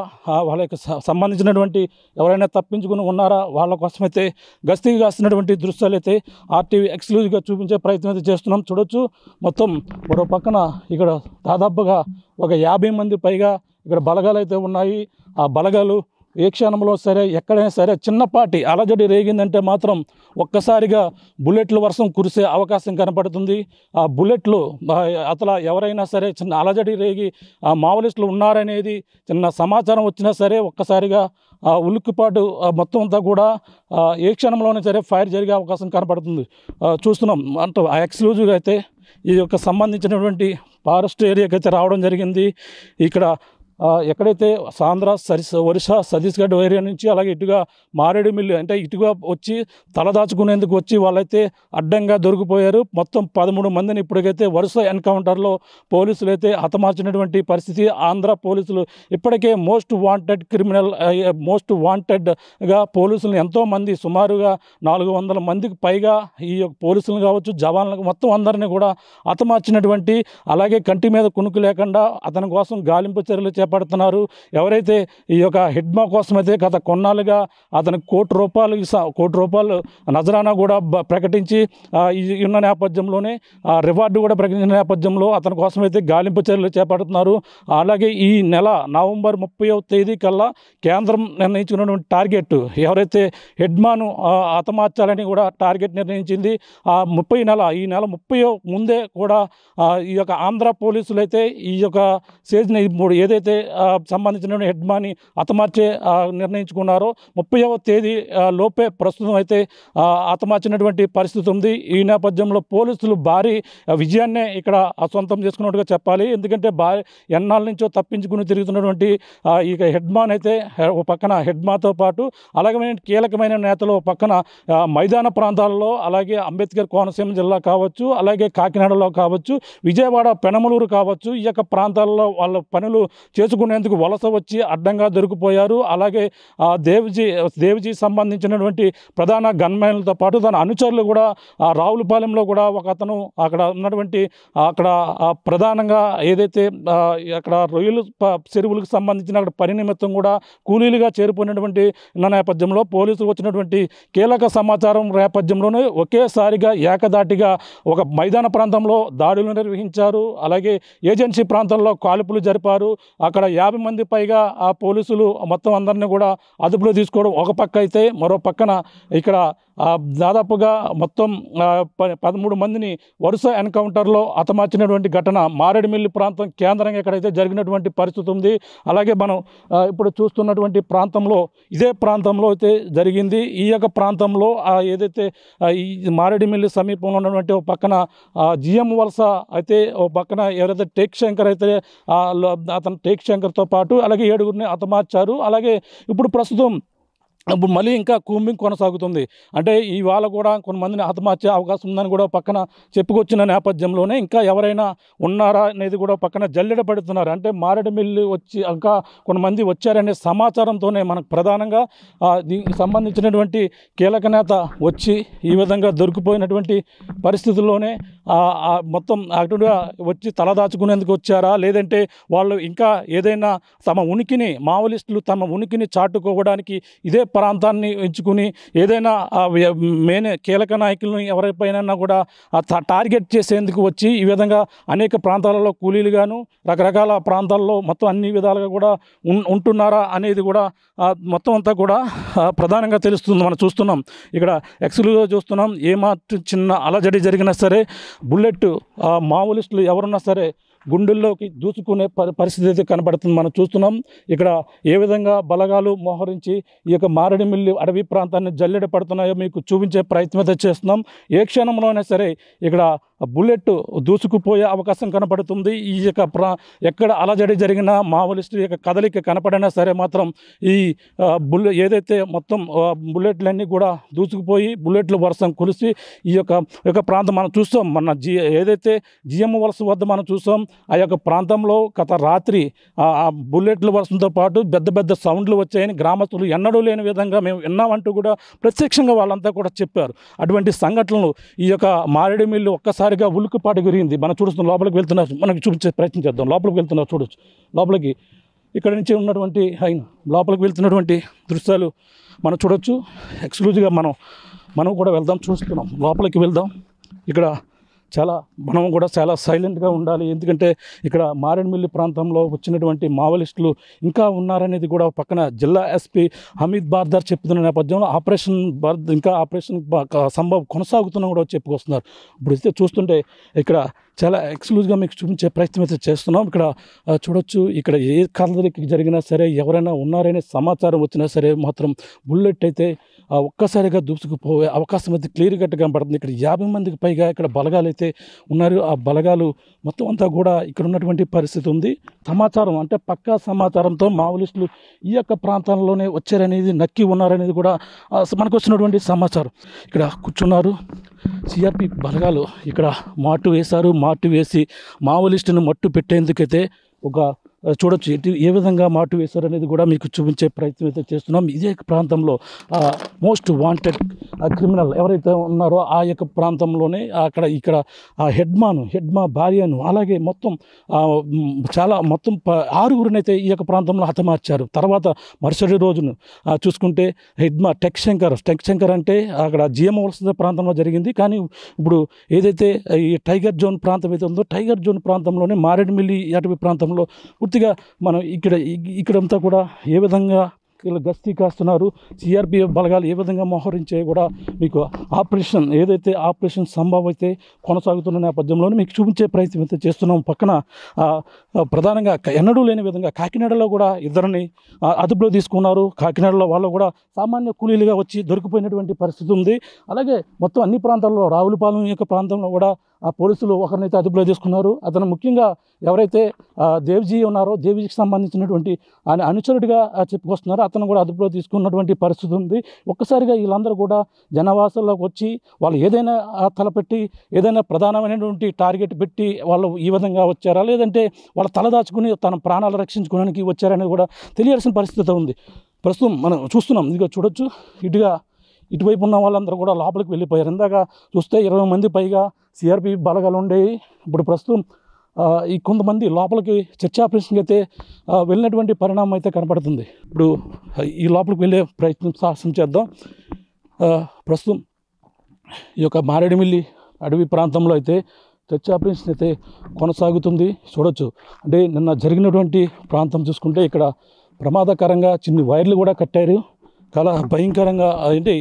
వాళ్ళకి సంబంధించినటువంటి ఎవరైనా తప్పించుకుని ఉన్నారా వాళ్ళ కోసమైతే గస్తీ కాస్తున్నటువంటి దృశ్యాలు అయితే ఆర్టీవీ ఎక్స్క్లూజివ్గా చూపించే ప్రయత్నం అయితే చేస్తున్నాం. చూడొచ్చు. మొత్తం మరో పక్కన ఇక్కడ దాదాపుగా ఒక 50 మంది పైగా ఇక్కడ బలగాలు అయితే ఉన్నాయి. ఆ బలగాలు ఏ క్షణంలో సరే ఎక్కడైనా సరే చిన్నపాటి అలజడి రేగిందంటే మాత్రం ఒక్కసారిగా బుల్లెట్ల వర్షం కురిసే అవకాశం కనపడుతుంది. ఆ బుల్లెట్లు అసలు ఎవరైనా సరే చిన్న అలజడి రేగి ఆ మావోయిస్టులు ఉన్నారనేది చిన్న సమాచారం వచ్చినా సరే ఒక్కసారిగా ఉలిక్కిపాటు మొత్తం అంతా కూడా ఏ క్షణంలోనే సరే ఫైర్ జరిగే అవకాశం కనపడుతుంది. చూస్తున్నాం. అంటే ఎక్స్క్లూజివ్గా అయితే ఈ యొక్క సంబంధించినటువంటి ఫారెస్ట్ ఏరియాకి అయితే రావడం జరిగింది. ఇక్కడ ఎక్కడైతే ఆంధ్ర ఒరిస్సా ఛత్తీస్గఢ్ ఏరియా నుంచి అలాగే ఇటుగా మారేడుమిల్లి అంటే ఇటుగా వచ్చి తలదాచుకునేందుకు వచ్చి వాళ్ళైతే అడ్డంగా దొరికిపోయారు. మొత్తం 13 మందిని ఇప్పటికైతే వరుస ఎన్కౌంటర్లో పోలీసులు అయితే హతమార్చినటువంటి పరిస్థితి. ఆంధ్ర పోలీసులు ఇప్పటికే మోస్ట్ వాంటెడ్గా పోలీసులను ఎంతోమంది సుమారుగా 400 మందికి పైగా ఈ పోలీసులను కావచ్చు జవాన్లకు మొత్తం అందరినీ కూడా హతమార్చినటువంటి, అలాగే కంటి మీద కునుకు లేకుండా అతని కోసం గాలింపు చర్యలు చేపడుతున్నారు. ఎవరైతే ఈ యొక్క హెడ్మా కోసం అయితే గత కొన్నాళ్ళుగా అతనికి కోటి రూపాయలు నజరానా కూడా ప్రకటించి ఉన్న నేపథ్యంలోనే రివార్డు కూడా ప్రకటించిన నేపథ్యంలో అతని కోసం అయితే గాలింపు చర్యలు చేపడుతున్నారు. అలాగే ఈ నెల నవంబర్ 30వ తేదీ కల్లా కేంద్రం నిర్ణయించుకున్నటువంటి టార్గెట్ ఎవరైతే హెడ్మాను హతమార్చాలని కూడా టార్గెట్ నిర్ణయించింది. ఈ నెల 30 ముందే కూడా ఈ యొక్క ఆంధ్ర పోలీసులు అయితే ఈ యొక్క స్టేజ్ని ఏదైతే సంబంధించిన హెడ్మాని హతమార్చే నిర్ణయించుకున్నారో 30వ తేదీ లోపే ప్రస్తుతం అయితే హతమార్చినటువంటి పరిస్థితి ఉంది. ఈ నేపథ్యంలో పోలీసులు భారీ విజయాన్నే ఇక్కడ సొంతం చేసుకున్నట్టుగా చెప్పాలి. ఎందుకంటే ఎన్నాళ్ళ నుంచో తప్పించుకుని తిరుగుతున్నటువంటి ఈ హెడ్మాన్ అయితే ఒక పక్కన హెడ్మాతో పాటు అలాగే కీలకమైన నేతలు పక్కన మైదాన ప్రాంతాలలో అలాగే అంబేద్కర్ కోనసీమ జిల్లా కావచ్చు, అలాగే కాకినాడలో కావచ్చు, విజయవాడ పెనమలూరు కావచ్చు, ఈ యొక్క ప్రాంతాల్లో వాళ్ళ పనులు చేసుకునేందుకు వలస వచ్చి అడ్డంగా దొరికిపోయారు. అలాగే దేవిజీ సంబంధించినటువంటి ప్రధాన గన్మెన్లతో పాటు తన అనుచరులు కూడా రావులపాలెంలో కూడా ఒక అతను అక్కడ ఉన్నటువంటి అక్కడ ప్రధానంగా ఏదైతే అక్కడ రొయ్యలు చెరువులకు సంబంధించిన అక్కడ పని నిమిత్తం కూడా కూలీలుగా చేరిపోయినటువంటి నేపథ్యంలో పోలీసులు వచ్చినటువంటి కీలక సమాచారం నేపథ్యంలోనే ఒకేసారిగా ఏకదాటిగా ఒక మైదాన ప్రాంతంలో దాడులు నిర్వహించారు. అలాగే ఏజెన్సీ ప్రాంతంలో కాల్పులు జరిపారు. అక్కడ 50 మంది పైగా ఆ పోలీసులు మొత్తం అందరినీ కూడా అదుపులో తీసుకోవడం ఒక పక్క అయితే, మరో పక్కన ఇక్కడ దాదాపుగా మొత్తం 13 మందిని వరుస ఎన్కౌంటర్లో హతమార్చినటువంటి ఘటన మారేడుమిల్లి ప్రాంతం కేంద్రంగా ఎక్కడైతే జరిగినటువంటి పరిస్థితి ఉంది. అలాగే మనం ఇప్పుడు చూస్తున్నటువంటి ప్రాంతంలో ఇదే ప్రాంతంలో అయితే జరిగింది. ఈ యొక్క ప్రాంతంలో ఏదైతే ఈ మారేడుమిల్లి సమీపంలో ఉన్నటువంటి ఒక పక్కన జిఎం వలస అయితే ఒక పక్కన ఎవరైతే టేక్ శంకర్ అయితే అతను టేక్ శంకర్తో పాటు అలాగే 7గురిని హతమార్చారు. అలాగే ఇప్పుడు ప్రస్తుతం మళ్ళీ ఇంకా కూంబింగ్ కొనసాగుతుంది. అంటే ఇవాళ కూడా కొంతమందిని హతమార్చే అవకాశం ఉందని కూడా పక్కన చెప్పుకొచ్చిన నేపథ్యంలోనే ఇంకా ఎవరైనా ఉన్నారా అనేది కూడా పక్కన జల్లెడ పడుతున్నారు. అంటే మారేడుమిల్లి వచ్చి ఇంకా కొంతమంది వచ్చారనే సమాచారంతోనే మనకు ప్రధానంగా దీనికి సంబంధించినటువంటి కీలక నేత వచ్చి ఈ విధంగా దొరికిపోయినటువంటి పరిస్థితుల్లోనే మొత్తం అటుగా వచ్చి తలదాచుకునేందుకు వచ్చారా, లేదంటే వాళ్ళు ఇంకా ఏదైనా మావోలిస్టులు తమ ఉనికిని చాటుకోవడానికి ఇదే ప్రాంతాన్ని ఎంచుకుని ఏదైనా కీలక నాయకులను ఎవరిపైనా కూడా టార్గెట్ చేసేందుకు వచ్చి ఈ విధంగా అనేక ప్రాంతాలలో కూలీలుగాను రకరకాల ప్రాంతాల్లో మొత్తం అన్ని విధాలుగా కూడా ఉంటున్నారా అనేది కూడా మొత్తం అంతా కూడా ప్రధానంగా తెలుస్తుంది. మనం చూస్తున్నాం ఇక్కడ ఎక్స్క్లూజివ్గా చూస్తున్నాం. ఏమాత్రం చిన్న అలజడి జరిగినా సరే బుల్లెట్ మావోలిస్టులు ఎవరున్నా సరే గుండెల్లోకి దూసుకునే పరిస్థితి అయితే కనబడుతుంది. మనం చూస్తున్నాం ఇక్కడ ఏ విధంగా బలగాలు మోహరించి ఈ యొక్క మారేడుమిల్లి అడవి ప్రాంతాన్ని జల్లెడ పడుతున్నాయో మీకు చూపించే ప్రయత్నం అయితే చేస్తున్నాం. ఏ క్షణంలోనే సరే ఇక్కడ బుల్లెట్ దూసుకుపోయే అవకాశం కనపడుతుంది. ఈ యొక్క ఎక్కడ అలజడి జరిగినా మావోలిస్టు యొక్క కదలిక కనపడినా సరే మాత్రం ఈ ఏదైతే మొత్తం బుల్లెట్లన్నీ కూడా దూసుకుపోయి బుల్లెట్లు వర్షం కురిసి ఈ యొక్క ప్రాంతం మనం చూస్తాం. మన ఏదైతే జిఎం వలస వద్ద మనం చూస్తాం ఆ యొక్క ప్రాంతంలో గత రాత్రి ఆ బుల్లెట్ల వర్షంతో పాటు పెద్ద పెద్ద సౌండ్లు వచ్చాయని గ్రామస్తులు ఎన్నడూ లేని విధంగా మేము విన్నామంటూ కూడా ప్రత్యక్షంగా వాళ్ళంతా కూడా చెప్పారు. అటువంటి సంఘటనలు ఈ యొక్క మారేడుమిల్లి ఒక్కసారిగా ఉలిక్కిపాటు గురింది. మనం చూస్తున్నాం. లోపలికి వెళ్తున్నారు, మనకి చూపించే ప్రయత్నం చేద్దాం. లోపలికి వెళ్తున్నారు, చూడొచ్చు. లోపలికి ఇక్కడ నుంచి ఉన్నటువంటి లోపలికి వెళ్తున్నటువంటి దృశ్యాలు మనం చూడొచ్చు. ఎక్స్క్లూజివ్గా మనం కూడా వెళ్దాం, చూస్తున్నాం. లోపలికి వెళ్దాం. ఇక్కడ మనం కూడా చాలా సైలెంట్గా ఉండాలి. ఎందుకంటే ఇక్కడ మారేడుమిల్లి ప్రాంతంలో వచ్చినటువంటి మావోలిస్టులు ఇంకా ఉన్నారనేది కూడా పక్కన జిల్లా ఎస్పీ హమీద్ బార్దర్ చెప్తున్న నేపథ్యంలో ఆపరేషన్ సంభవం కొనసాగుతున్నా కూడా చెప్పుకొస్తున్నారు. ఇప్పుడు అయితే చూస్తుంటే ఇక్కడ చాలా ఎక్స్క్లూజివ్గా మీకు చూపించే ప్రయత్నం అయితే చేస్తున్నాం. ఇక్కడ చూడొచ్చు. ఇక్కడ ఏ కదలిక జరిగినా సరే ఎవరైనా ఉన్నారనే సమాచారం వచ్చినా సరే మాత్రం బుల్లెట్ అయితే ఒక్కసారిగా దూసుకుపోయే అవకాశం అయితే క్లియర్ కట్గా కనపడుతుంది. ఇక్కడ 50 మందికి పైగా ఇక్కడ బలగాలు అయితే ఉన్నారు. ఆ బలగాలు మొత్తం అంతా కూడా ఇక్కడ ఉన్నటువంటి పరిస్థితి ఉంది. సమాచారం అంటే పక్కా సమాచారంతో మావోలిస్టులు ఈ యొక్క ప్రాంతాల్లోనే వచ్చారనేది నక్కి ఉన్నారనేది కూడా మనకు వచ్చినటువంటి సమాచారం. ఇక్కడ కూర్చున్నారు సిఆర్పి బలగాలు. ఇక్కడ మాటు వేశారు. మాటు వేసి మావోలిస్టును మట్టు పెట్టేందుకైతే ఒక చూడొచ్చు ఏ విధంగా మాటు వేశారు అనేది కూడా మీకు చూపించే ప్రయత్నం అయితే చేస్తున్నాం. ఇదే ప్రాంతంలో మోస్ట్ వాంటెడ్ క్రిమినల్ ఎవరైతే ఉన్నారో ఆ యొక్క ప్రాంతంలోనే ఇక్కడ హెడ్మా భార్యను అలాగే మొత్తం మొత్తం 6గురిని అయితే ఈ యొక్క ప్రాంతంలో హతమార్చారు. తర్వాత మరుసటి రోజును చూసుకుంటే హెడ్మా టెక్ శంకర్ అంటే అక్కడ జిఎం వలస ప్రాంతంలో జరిగింది. కానీ ఇప్పుడు ఏదైతే ఈ టైగర్ జోన్ ప్రాంతం అయితే ఉందో టైగర్ జోన్ ప్రాంతంలోనే మారేడుమిల్లి అటవీ ప్రాంతంలో పూర్తిగా మనం ఇక్కడంతా కూడా ఏ విధంగా వీళ్ళు గస్తీ కాస్తున్నారు, సిఆర్పిఎఫ్ బలగాలు ఏ విధంగా మోహరించే కూడా మీకు ఆపరేషన్ సంభవ్ అయితే కొనసాగుతున్న నేపథ్యంలోనే మీకు చూపించే ప్రయత్నం అయితే చేస్తున్నాం. పక్కన ప్రధానంగా ఎన్నడూ లేని విధంగా కాకినాడలో కూడా ఇద్దరిని అదుపులో తీసుకున్నారు. కాకినాడలో వాళ్ళు కూడా సామాన్య కూలీలుగా వచ్చి దొరికిపోయినటువంటి పరిస్థితి ఉంది. అలాగే మొత్తం అన్ని ప్రాంతాల్లో రావులపాలెం యొక్క ప్రాంతంలో కూడా ఆ పోలీసులు ఒకరినైతే అదుపులో తీసుకున్నారు. అతను ముఖ్యంగా ఎవరైతే దేవ్జీ ఉన్నారో దేవ్జీకి సంబంధించినటువంటి ఆయన అనుచరుడిగా చెప్పుకొస్తున్నారు. అతను కూడా అదుపులో తీసుకున్నటువంటి పరిస్థితి ఉంది. ఒక్కసారిగా వీళ్ళందరూ కూడా జనవాసాల్లోకి వచ్చి వాళ్ళు ఏదైనా తలపెట్టి ఏదైనా ప్రధానమైనటువంటి టార్గెట్ పెట్టి వాళ్ళు ఈ విధంగా వచ్చారా, లేదంటే వాళ్ళ తలదాచుకుని తన ప్రాణాలు రక్షించుకోవడానికి వచ్చారనేది కూడా తెలియాల్సిన పరిస్థితి ఉంది. ప్రస్తుతం మనం చూస్తున్నాం, ఇదిగో చూడొచ్చు, ఇటువైపు ఉన్న వాళ్ళందరూ కూడా లోపలికి వెళ్ళిపోయారు. ఇందాక చూస్తే 20 మంది పైగా సిఆర్పి బలగాలు ఉండేవి. ఇప్పుడు ప్రస్తుతం ఈ కొంతమంది లోపలికి చర్చ ఆపరేషన్కి అయితే వెళ్ళినటువంటి పరిణామం అయితే కనపడుతుంది. ఇప్పుడు ఈ లోపలికి వెళ్ళే సాహసం చేద్దాం. ప్రస్తుతం ఈ యొక్క మారేడుమిల్లి అడవి ప్రాంతంలో అయితే చర్చ ఆపరేషన్ అయితే కొనసాగుతుంది. చూడొచ్చు, అంటే నిన్న జరిగినటువంటి ప్రాంతం చూసుకుంటే ఇక్కడ ప్రమాదకరంగా చిన్ని వైర్లు కూడా కట్టారు. చాలా భయంకరంగా అంటే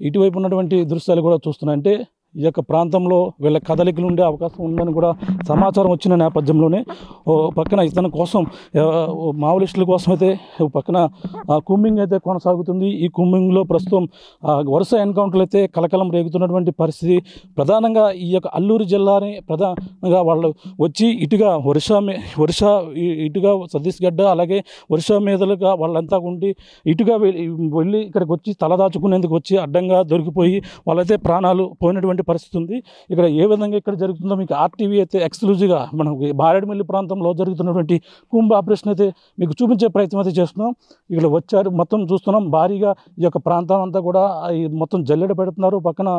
ఇటువైపు ఉన్నటువంటి దృశ్యాలు కూడా చూస్తున్నాయి. అంటే ఈ యొక్క ప్రాంతంలో వీళ్ళ కదలికలు ఉండే అవకాశం ఉందని కూడా సమాచారం వచ్చిన నేపథ్యంలోనే పక్కన ఇతని కోసం మావోయిస్టుల కోసం అయితే పక్కన కూంబింగ్ అయితే కొనసాగుతుంది. ఈ కూంబింగ్లో ప్రస్తుతం వరుస ఎన్కౌంటర్లు అయితే కలకలం రేగుతున్నటువంటి పరిస్థితి. ప్రధానంగా ఈ యొక్క అల్లూరు జిల్లాని ప్రధానంగా వాళ్ళు వచ్చి ఇటుగా ఒరిస్సా ఇటుగా ఛత్తీస్గఢ్ అలాగే ఒరిస్సా మీదలుగా వాళ్ళంతా ఉండి ఇటుగా వెళ్ళి ఇక్కడికి వచ్చి తలదాచుకునేందుకు వచ్చి అడ్డంగా దొరికిపోయి వాళ్ళైతే ప్రాణాలు పోయినటువంటి పరిస్థితి ఉంది. ఇక్కడ ఏ విధంగా ఇక్కడ జరుగుతుందో మీకు ఆర్టీవీ అయితే ఎక్స్క్లూజివ్గా మనం మారేడుమిల్లి ప్రాంతంలో జరుగుతున్నటువంటి కుంభ ఆపరేషన్ అయితే మీకు చూపించే ప్రయత్నం అయితే చేస్తున్నాం. ఇక్కడ వచ్చారు, మొత్తం చూస్తున్నాం, భారీగా ఈ యొక్క ప్రాంతం అంతా కూడా మొత్తం జల్లెడ పెడుతున్నారు. పక్కన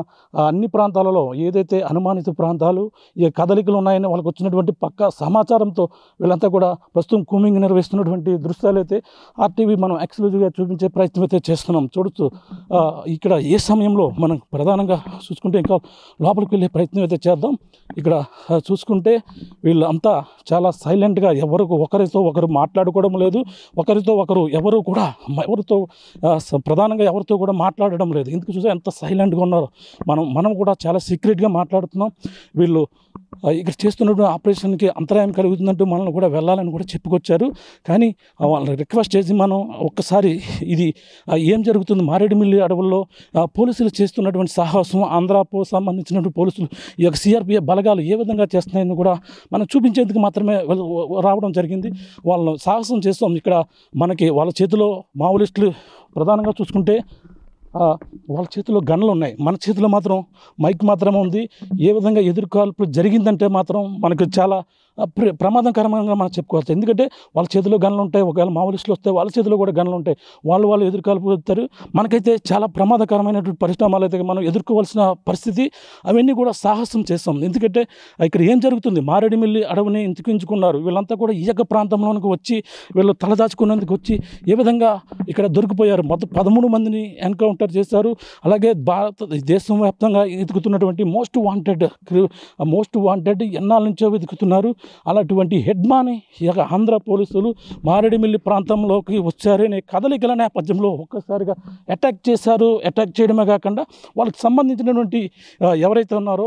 అన్ని ప్రాంతాలలో ఏదైతే అనుమానిత ప్రాంతాలు ఈ కదలికలు ఉన్నాయని వాళ్ళకి వచ్చినటువంటి పక్క సమాచారంతో వీళ్ళంతా కూడా ప్రస్తుతం కూంబింగ్ నిర్వహిస్తున్నటువంటి దృశ్యాలు అయితే ఆర్టీవీ మనం ఎక్స్క్లూజివ్గా చూపించే ప్రయత్నం అయితే చేస్తున్నాం. చూడొచ్చు, ఇక్కడ ఏ సమయంలో మనం ప్రధానంగా చూసుకుంటే ఇంకా లోపలికి వెళ్ళే ప్రయత్నం అయితే చేద్దాం. ఇక్కడ చూసుకుంటే వీళ్ళంతా చాలా సైలెంట్గా ఒకరితో ఒకరు మాట్లాడుకోవడం లేదు, ఒకరితో ఒకరు ప్రధానంగా ఎవరితో కూడా మాట్లాడడం లేదు. ఎందుకు చూసా ఎంత సైలెంట్గా ఉన్నారో. మనం కూడా చాలా సీక్రెట్గా మాట్లాడుతున్నాం. వీళ్ళు ఇక్కడ చేస్తున్నటువంటి ఆపరేషన్కి అంతరాయం కలుగుతుందంటూ మనల్ని కూడా వెళ్ళాలని కూడా చెప్పుకొచ్చారు. కానీ వాళ్ళని రిక్వెస్ట్ చేసి మనం ఒక్కసారి ఇది ఏం జరుగుతుంది మారేడుమిల్లి అడవుల్లో పోలీసులు చేస్తున్నటువంటి సాహసం, ఆంధ్రాకు సంబంధించినటువంటి పోలీసులు ఈ యొక్క సిఆర్పిఎఫ్ బలగాలు ఏ విధంగా చేస్తున్నాయని కూడా మనం చూపించేందుకు మాత్రమే రావడం జరిగింది. వాళ్ళను సాహసం చేస్తాం. ఇక్కడ మనకి వాళ్ళ చేతిలో మావోయిస్టులు ప్రధానంగా చూసుకుంటే వాళ్ళ చేతిలో గన్నులు ఉన్నాయి, మన చేతిలో మాత్రం మైక్ మాత్రమే ఉంది. ఏ విధంగా ఎదుర్కోవాల్సి జరిగిందంటే మాత్రం మనకు చాలా ప్రమాదకరంగా మనం చెప్పుకోవచ్చు. ఎందుకంటే వాళ్ళ చేతిలో గన్నులు ఉంటాయి, ఒకవేళ మావోయిస్టులు వస్తే వాళ్ళ చేతిలో కూడా గన్నులు ఉంటాయి, వాళ్ళు ఎదుర్కోగలుగుతారు. మనకైతే చాలా ప్రమాదకరమైనటువంటి పరిణామాలు అయితే మనం ఎదుర్కోవాల్సిన పరిస్థితి. అవన్నీ కూడా సాహసం చేస్తాం. ఎందుకంటే ఇక్కడ ఏం జరుగుతుంది, మారేడుమిల్లి అడవిని ఎంచుకున్నారు వీళ్ళంతా కూడా ఈ యొక్క ప్రాంతంలోనికి వచ్చి వీళ్ళు తలదాచుకునేందుకు వచ్చి ఏ విధంగా ఇక్కడ దొరికిపోయారు. మొత్తం 13 మందిని ఎన్కౌంటర్ చేశారు. అలాగే దేశం వ్యాప్తంగా వెతుకుతున్నటువంటి మోస్ట్ వాంటెడ్ ఎన్నాళ్ళ నుంచో వెతుకుతున్నారు. అలాంటి హెడ్మాని ఆంధ్ర పోలీసులు మారేడుమిల్లి ప్రాంతంలోకి వచ్చారనే కదలికల నేపథ్యంలో ఒక్కసారిగా అటాక్ చేశారు. అటాక్ చేయడమే కాకుండా వాళ్ళకి సంబంధించినటువంటి ఎవరైతే ఉన్నారో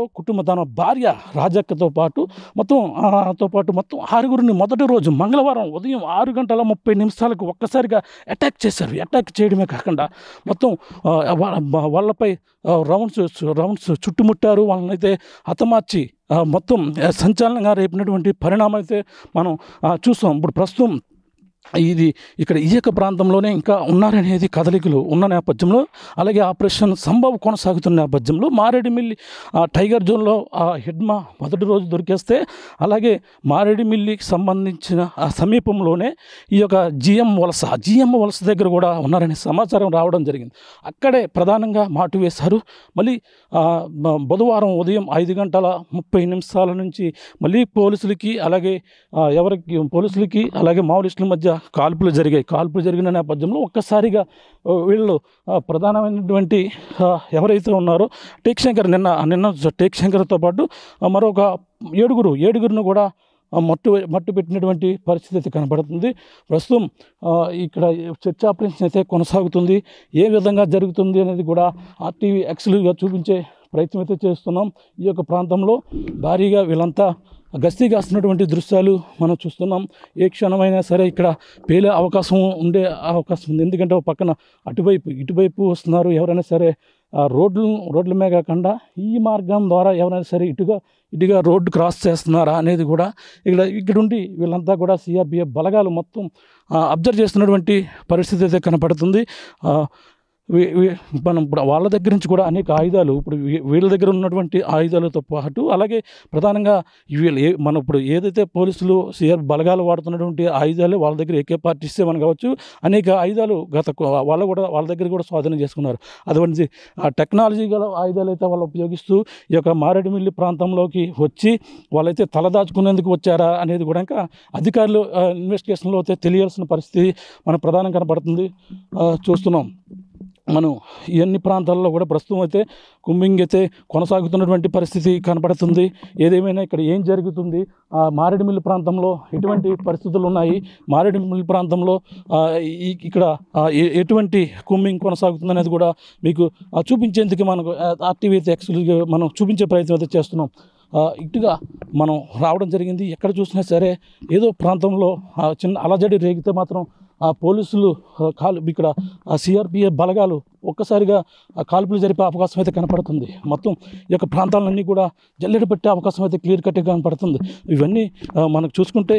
తన భార్య రాజక్కతో పాటు మొత్తం 6గురిని మొదటి రోజు మంగళవారం ఉదయం 6:30 ఒక్కసారిగా అటాక్ చేశారు. అటాక్ చేయడమే కాకుండా మొత్తం వాళ్ళపై రౌండ్స్ చుట్టుముట్టారు. వాళ్ళనైతే హతమార్చి మొత్తం సంచలనంగా రేపినటువంటి పరిణామం అయితే మనం చూస్తాం. ఇప్పుడు ప్రస్తుతం ఇది ఇక్కడ ఈ యొక్క ప్రాంతంలోనే ఇంకా ఉన్నారనేది కదలికలు ఉన్న నేపథ్యంలో, అలాగే ఆపరేషన్ సంభవ్ కొనసాగుతున్న నేపథ్యంలో మారేడుమిల్లి టైగర్ జోన్లో హిడ్మా మొదటి రోజు దొరికేస్తే, అలాగే మారేడుమిల్లికి సంబంధించిన ఆ సమీపంలోనే ఈ యొక్క జిఎం వలస దగ్గర కూడా ఉన్నారనే సమాచారం రావడం జరిగింది. అక్కడే ప్రధానంగా మాటు వేశారు. మళ్ళీ బుధవారం ఉదయం 5:30 నుంచి మళ్ళీ పోలీసులకి అలాగే మావోయిస్టుల మధ్య కాల్పులు జరిగిన నేపథ్యంలో ఒక్కసారిగా వీళ్ళు ప్రధానమైనటువంటి ఎవరైతే ఉన్నారో టేక్ శంకర్ నిన్న టేక్ శంకర్తో పాటు మరొక ఏడుగురిని కూడా మట్టు పెట్టినటువంటి పరిస్థితి అయితే కనబడుతుంది. ప్రస్తుతం ఇక్కడ చర్చ ఆపరేషన్ అయితే కొనసాగుతుంది. ఏ విధంగా జరుగుతుంది అనేది కూడా RTV ఎక్స్క్లూజివ్గా చూపించే ప్రయత్నం అయితే చేస్తున్నాం. ఈ యొక్క ప్రాంతంలో భారీగా వీళ్ళంతా గస్తీ కాస్తున్నటువంటి దృశ్యాలు మనం చూస్తున్నాం. ఏ క్షణమైనా సరే ఇక్కడ పేలే అవకాశం ఉంది. ఎందుకంటే ఒక పక్కన ఇటువైపు వస్తున్నారు. ఎవరైనా సరే రోడ్ల మీద కాకుండా ఈ మార్గం ద్వారా ఎవరైనా సరే ఇటుగా రోడ్డు క్రాస్ చేస్తున్నారా అనేది కూడా ఇక్కడ ఉండి వీళ్ళంతా కూడా CRPF బలగాలు మొత్తం అబ్జర్వ్ చేస్తున్నటువంటి పరిస్థితి అయితే కనపడుతుంది. మనం ఇప్పుడు వాళ్ళ దగ్గర నుంచి కూడా అనేక ఆయుధాలు, ఇప్పుడు వీళ్ళ దగ్గర ఉన్నటువంటి ఆయుధాలతో పాటు అలాగే ప్రధానంగా మనం ఇప్పుడు ఏదైతే పోలీసులు బలగాలు వాడుతున్నటువంటి ఆయుధాలు వాళ్ళ దగ్గర AK-47 కావచ్చు, అనేక ఆయుధాలు వాళ్ళ దగ్గర కూడా స్వాధీనం చేసుకున్నారు. అటువంటి టెక్నాలజీ గల ఆయుధాలు అయితే వాళ్ళు ఉపయోగిస్తూ ఈ యొక్క మారేడుమిల్లి ప్రాంతంలోకి వచ్చి వాళ్ళైతే తలదాచుకునేందుకు వచ్చారా అనేది కూడా ఇంకా అధికారులు ఇన్వెస్టిగేషన్లో అయితే తెలియాల్సిన పరిస్థితి మన ప్రధానంగా కనపడుతుంది. చూస్తున్నాం మనం ఇవన్నీ ప్రాంతాల్లో కూడా ప్రస్తుతం అయితే కుంబింగ్ అయితే కొనసాగుతున్నటువంటి పరిస్థితి కనపడుతుంది. ఏదేమైనా ఇక్కడ ఏం జరుగుతుంది, మారేడుమిల్లి ప్రాంతంలో ఎటువంటి పరిస్థితులు ఉన్నాయి, మారేడుమిల్లి ప్రాంతంలో ఇక్కడ ఎటువంటి కుంబింగ్ కొనసాగుతుంది అనేది కూడా మీకు చూపించేందుకు మనకు RTV అయితే ఎక్స్క్లూజివ్గా మనం చూపించే ప్రయత్నం అయితే చేస్తున్నాం. ఇటుగా మనం రావడం జరిగింది. ఎక్కడ చూసినా సరే ఏదో ప్రాంతంలో చిన్న అలజడి రేగితే మాత్రం పోలీసులు ఇక్కడ CRPF బలగాలు ఒక్కసారిగా కాల్పులు జరిపే అవకాశం అయితే కనపడుతుంది. మొత్తం ఈ యొక్క ప్రాంతాలన్నీ కూడా జల్లెడ పెట్టే అవకాశం అయితే క్లియర్ కట్గా కనపడుతుంది. ఇవన్నీ మనకు చూసుకుంటే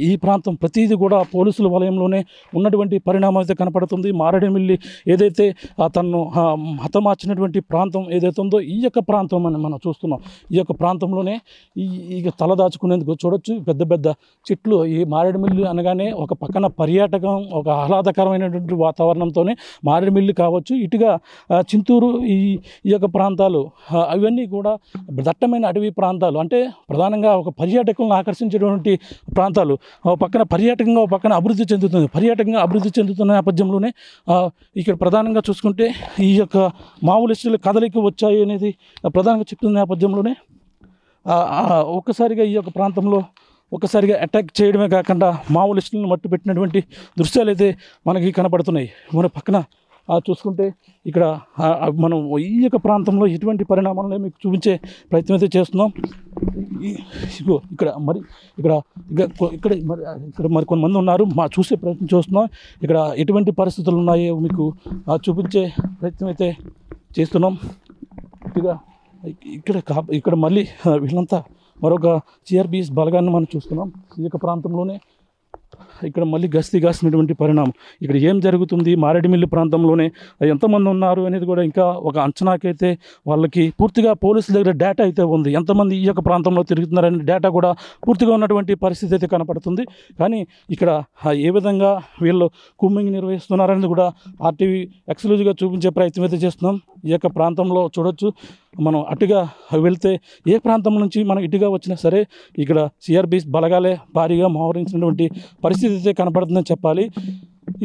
ఈ ప్రాంతం ప్రతిదీ కూడా పోలీసుల వలయంలోనే ఉన్నటువంటి పరిణామం అయితే కనపడుతుంది. మారేడుమిల్లి ఏదైతే తనను హతమార్చినటువంటి ప్రాంతం ఏదైతే ఉందో ఈ యొక్క ప్రాంతం అని మనం చూస్తున్నాం. ఈ యొక్క ప్రాంతంలోనే ఈ తలదాచుకునేందుకు చూడొచ్చు పెద్ద పెద్ద చెట్లు. ఈ మారేడుమిల్లి అనగానే ఒక పక్కన పర్యాటకం, ఒక ఆహ్లాదకరమైనటువంటి వాతావరణంతోనే మారేడుమిల్లి కావచ్చు, ఇటుగా చింతూరు ఈ యొక్క ప్రాంతాలు అవన్నీ కూడా దట్టమైన అడవి ప్రాంతాలు. అంటే ప్రధానంగా ఒక పర్యాటకులను ఆకర్షించేటువంటి ప్రాంతాలు. పక్కన పర్యాటకంగా అభివృద్ధి చెందుతున్న నేపథ్యంలోనే ఇక్కడ ప్రధానంగా చూసుకుంటే ఈ యొక్క మావోయిస్టుల కదలిక వచ్చాయి అనేది ప్రధానంగా చెప్తున్న నేపథ్యంలోనే ఒక్కసారిగా ఈ యొక్క ప్రాంతంలో అటాక్ చేయడమే కాకుండా మావోయిస్టులను మట్టు పెట్టినటువంటి దృశ్యాలు అయితే మనకి కనపడుతున్నాయి. మన పక్కన చూసుకుంటే ఇక్కడ మనం ఈ యొక్క ప్రాంతంలో ఎటువంటి పరిణామాలను మీకు చూపించే ప్రయత్నం అయితే చేస్తున్నాం. ఇక్కడ మరి కొంతమంది ఉన్నారు, చూసే ప్రయత్నం చేస్తున్నాం. ఇక్కడ ఎటువంటి పరిస్థితులు ఉన్నాయో మీకు చూపించే ప్రయత్నం అయితే చేస్తున్నాం. ఇక్కడ మళ్ళీ వీళ్ళంతా మరొక CRPF బలగాన్ని మనం చూస్తున్నాం. ఈ యొక్క ప్రాంతంలోనే ఇక్కడ మళ్ళీ గస్తీ కాసినటువంటి పరిణామం. ఇక్కడ ఏం జరుగుతుంది, మారేడుమిల్లి ప్రాంతంలోనే ఎంతమంది ఉన్నారు అనేది కూడా ఇంకా ఒక అంచనాకైతే వాళ్ళకి పూర్తిగా పోలీసుల దగ్గర డేటా అయితే ఉంది. ఎంతమంది ఈ యొక్క ప్రాంతంలో తిరుగుతున్నారనే డేటా కూడా పూర్తిగా ఉన్నటువంటి పరిస్థితి అయితే కనపడుతుంది. కానీ ఇక్కడ ఏ విధంగా వీళ్ళు కూంబింగ్ నిర్వహిస్తున్నారనేది కూడా RTV ఎక్స్క్లూజివ్గా చూపించే ప్రయత్నం అయితే చేస్తున్నాం. ఈ యొక్క ప్రాంతంలో చూడొచ్చు, మనం అటుగా వెళ్తే ఏ ప్రాంతం నుంచి మనం ఇటుగా వచ్చినా సరే ఇక్కడ CRPF బలగాలే భారీగా మోహరించినటువంటి పరిస్థితి అయితే కనపడుతుందని చెప్పాలి.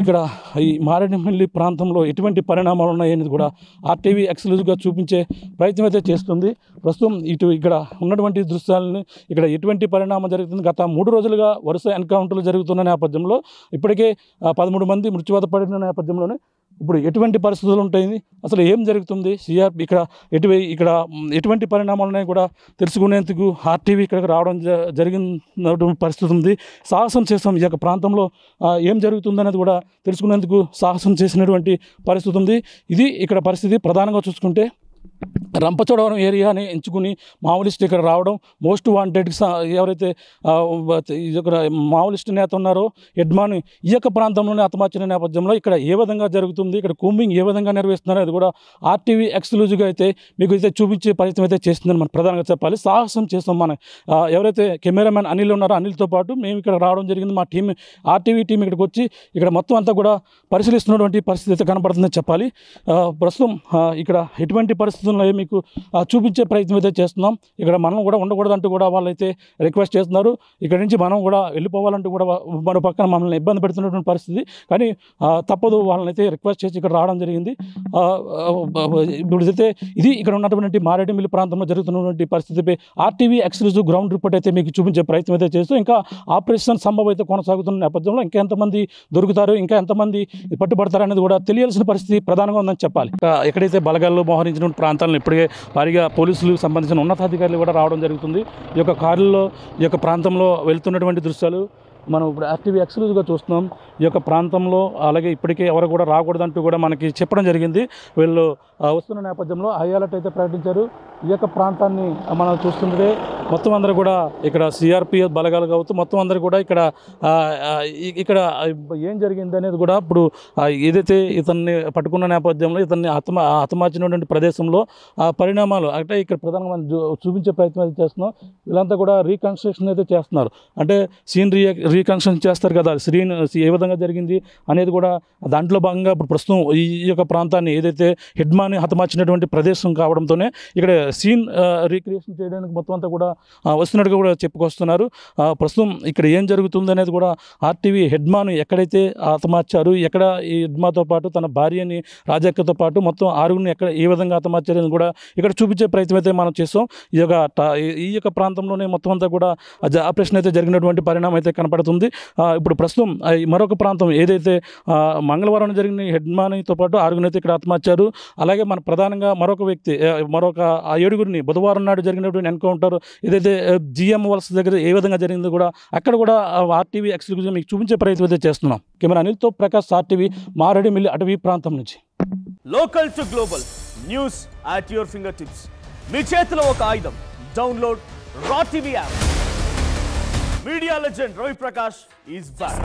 ఇక్కడ ఈ మారేడుమిల్లి ప్రాంతంలో ఎటువంటి పరిణామాలు ఉన్నాయనేది కూడా RTV ఎక్స్క్లూజివ్గా చూపించే ప్రయత్నం అయితే చేస్తుంది. ప్రస్తుతం ఇక్కడ ఉన్నటువంటి దృశ్యాలను ఇక్కడ ఎటువంటి పరిణామం జరుగుతుంది, గత 3 రోజులుగా వరుస ఎన్కౌంటర్లు జరుగుతున్న నేపథ్యంలో ఇప్పటికే 13 మంది మృత్యువాత పడిన నేపథ్యంలోనే ఇప్పుడు ఎటువంటి పరిస్థితులు ఉంటాయి, అసలు ఏం జరుగుతుంది, ఇక్కడ ఎటువంటి పరిణామాలు ఉన్నాయి కూడా తెలుసుకునేందుకు RTV ఇక్కడికి రావడం జరిగిన పరిస్థితి ఉంది. సాహసం చేస్తాం, ఈ యొక్క ప్రాంతంలో ఏం జరుగుతుంది అనేది కూడా తెలుసుకునేందుకు సాహసం చేసినటువంటి పరిస్థితి ఉంది. ఇది ఇక్కడ పరిస్థితి. ప్రధానంగా చూసుకుంటే రంపచోడవరం ఏరియాని ఎంచుకుని మావోలిస్ట్ ఇక్కడ రావడం, మోస్ట్ వాంటెడ్ ఎవరైతే ఇక్కడ మావోలిస్ట్ నేత ఉన్నారో హెడ్మాన్ ఈ యొక్క ప్రాంతంలోనే హతమార్చిన నేపథ్యంలో ఇక్కడ ఏ విధంగా జరుగుతుంది, ఇక్కడ కూంబింగ్ ఏ విధంగా నిర్వహిస్తున్నారో అది కూడా ఆర్టీవీ ఎక్స్క్లూజివ్గా అయితే మీకు అయితే చూపించే ప్రయత్నం అయితే చేస్తుందని మనం ప్రధానంగా చెప్పాలి. సాహసం చేస్తాం మనం. ఎవరైతే కెమెరామెన్ అనిల్ ఉన్నారో అనిల్తో పాటు మేము ఇక్కడ రావడం జరిగింది. మా టీం ఆర్టీవీ టీం ఇక్కడికి వచ్చి ఇక్కడ మొత్తం అంతా కూడా పరిశీలిస్తున్నటువంటి పరిస్థితి అయితే కనపడుతుందని చెప్పాలి. ప్రస్తుతం ఇక్కడ ఎటువంటి పరిస్థితుల్లో మీకు చూపించే ప్రయత్నం అయితే చేస్తున్నాం. ఇక్కడ మనం కూడా ఉండకూడదంటూ కూడా వాళ్ళైతే రిక్వెస్ట్ చేస్తున్నారు. ఇక్కడ నుంచి మనం కూడా వెళ్ళిపోవాలంటూ కూడా మరో పక్కన మమ్మల్ని ఇబ్బంది పెడుతున్నటువంటి పరిస్థితి. కానీ తప్పదు, వాళ్ళని అయితే రిక్వెస్ట్ చేసి ఇక్కడ రావడం జరిగింది. ఇప్పుడు అయితే ఇది ఇక్కడ ఉన్నటువంటి మారేడుమిల్లి ప్రాంతంలో జరుగుతున్నటువంటి పరిస్థితిపై ఆర్టీవీ ఎక్స్క్లూజివ్ గ్రౌండ్ రిపోర్ట్ అయితే మీకు చూపించే ప్రయత్నం అయితే చేస్తూ ఇంకా ఆపరేషన్ సంభవం అయితే కొనసాగుతున్న నేపథ్యంలో ఇంకా ఎంతమంది దొరుకుతారు, ఇంకా ఎంతమంది పట్టుబడతారు అనేది కూడా తెలియాల్సిన పరిస్థితి ప్రధానంగా ఉందని చెప్పాలి. ఎక్కడైతే బలగాల్లో మోహరించిన ప్రాంతాలను ఇప్పటికే భారీగా పోలీసులకు సంబంధించిన ఉన్నతాధికారులు కూడా రావడం జరుగుతుంది. ఈ యొక్క కారుల్లో ఈ యొక్క ప్రాంతంలో వెళ్తున్నటువంటి దృశ్యాలు మనం ఇప్పుడు ఆర్టీవీ ఎక్స్క్లూజివ్గా చూస్తున్నాం. ఈ యొక్క ప్రాంతంలో అలాగే ఇప్పటికే ఎవరు కూడా రాకూడదంటూ కూడా మనకి చెప్పడం జరిగింది. వీళ్ళు వస్తున్న నేపథ్యంలో హై అలర్ట్ అయితే ప్రకటించారు. ఈ యొక్క ప్రాంతాన్ని మనం చూస్తుంటే మొత్తం అందరూ కూడా ఇక్కడ సిఆర్పిఎఫ్ బలగాలు కావచ్చు, మొత్తం అందరూ కూడా ఇక్కడ ఏం జరిగింది అనేది కూడా ఇప్పుడు ఏదైతే ఇతన్ని పట్టుకున్న నేపథ్యంలో ఇతన్ని హతమార్చినటువంటి ప్రదేశంలో ఆ పరిణామాలు అంటే ఇక్కడ ప్రధానంగా మనం చూపించే ప్రయత్నం అయితే చేస్తున్నాం. వీళ్ళంతా కూడా రీకన్స్ట్రక్షన్ అయితే చేస్తున్నారు. అంటే సీన్ రీకన్స్ట్రక్షన్ చేస్తారు కదా, సీన్ ఏ విధంగా జరిగింది అనేది కూడా దాంట్లో భాగంగా ఇప్పుడు ప్రస్తుతం ఈ యొక్క ప్రాంతాన్ని ఏదైతే హెడ్మాన్ హతమార్చినటువంటి ప్రదేశం కావడంతోనే ఇక్కడ సీన్ రీక్రియేషన్ చేయడానికి మొత్తం అంతా కూడా వస్తున్నట్టుగా కూడా చెప్పుకొస్తున్నారు. ప్రస్తుతం ఇక్కడ ఏం జరుగుతుంది అనేది కూడా ఆర్టీవీ హెడ్మాన్ ఎక్కడైతే హతమార్చారు, ఎక్కడ ఈ హెడ్మాతో పాటు తన భార్యని రాజక్కతో పాటు మొత్తం ఆరుగురిని ఎక్కడ ఏ విధంగా హతమార్చారని కూడా ఇక్కడ చూపించే ప్రయత్నం అయితే మనం చేస్తాం. ఈ యొక్క ప్రాంతంలోనే మొత్తం అంతా కూడా ఆపరేషన్ అయితే జరిగినటువంటి పరిణామం అయితే కనపడుతుంది. ఇప్పుడు ప్రస్తుతం మరొక ప్రాంతం ఏదైతే మంగళవారం జరిగిన హెడ్మాన్తో పాటు ఆరుగురిని అయితే ఇక్కడ హతమార్చారు. అలాగే మన ప్రధానంగా మరొక 7గురిని బుధవారం నాడు జరిగినటువంటి ఎన్కౌంటర్ ఏదైతే జిఎం వలస దగ్గర ఏ విధంగా జరిగిందో కూడా అక్కడ కూడా ఆర్టీవీ ఎక్స్క్లూజివ్ మీకు చూపించే ప్రయత్నం అయితే చేస్తున్నాం. కెమెరా అనిల్తో ప్రకాష్, ఆర్టీవీ, మారేడుమిల్లి అటవీ ప్రాంతం నుంచి. Local to global news at your finger tips. మీ చేతిలో ఒక ఆయుధం. Download Raw TV app. Media legend Ravi Prakash is back.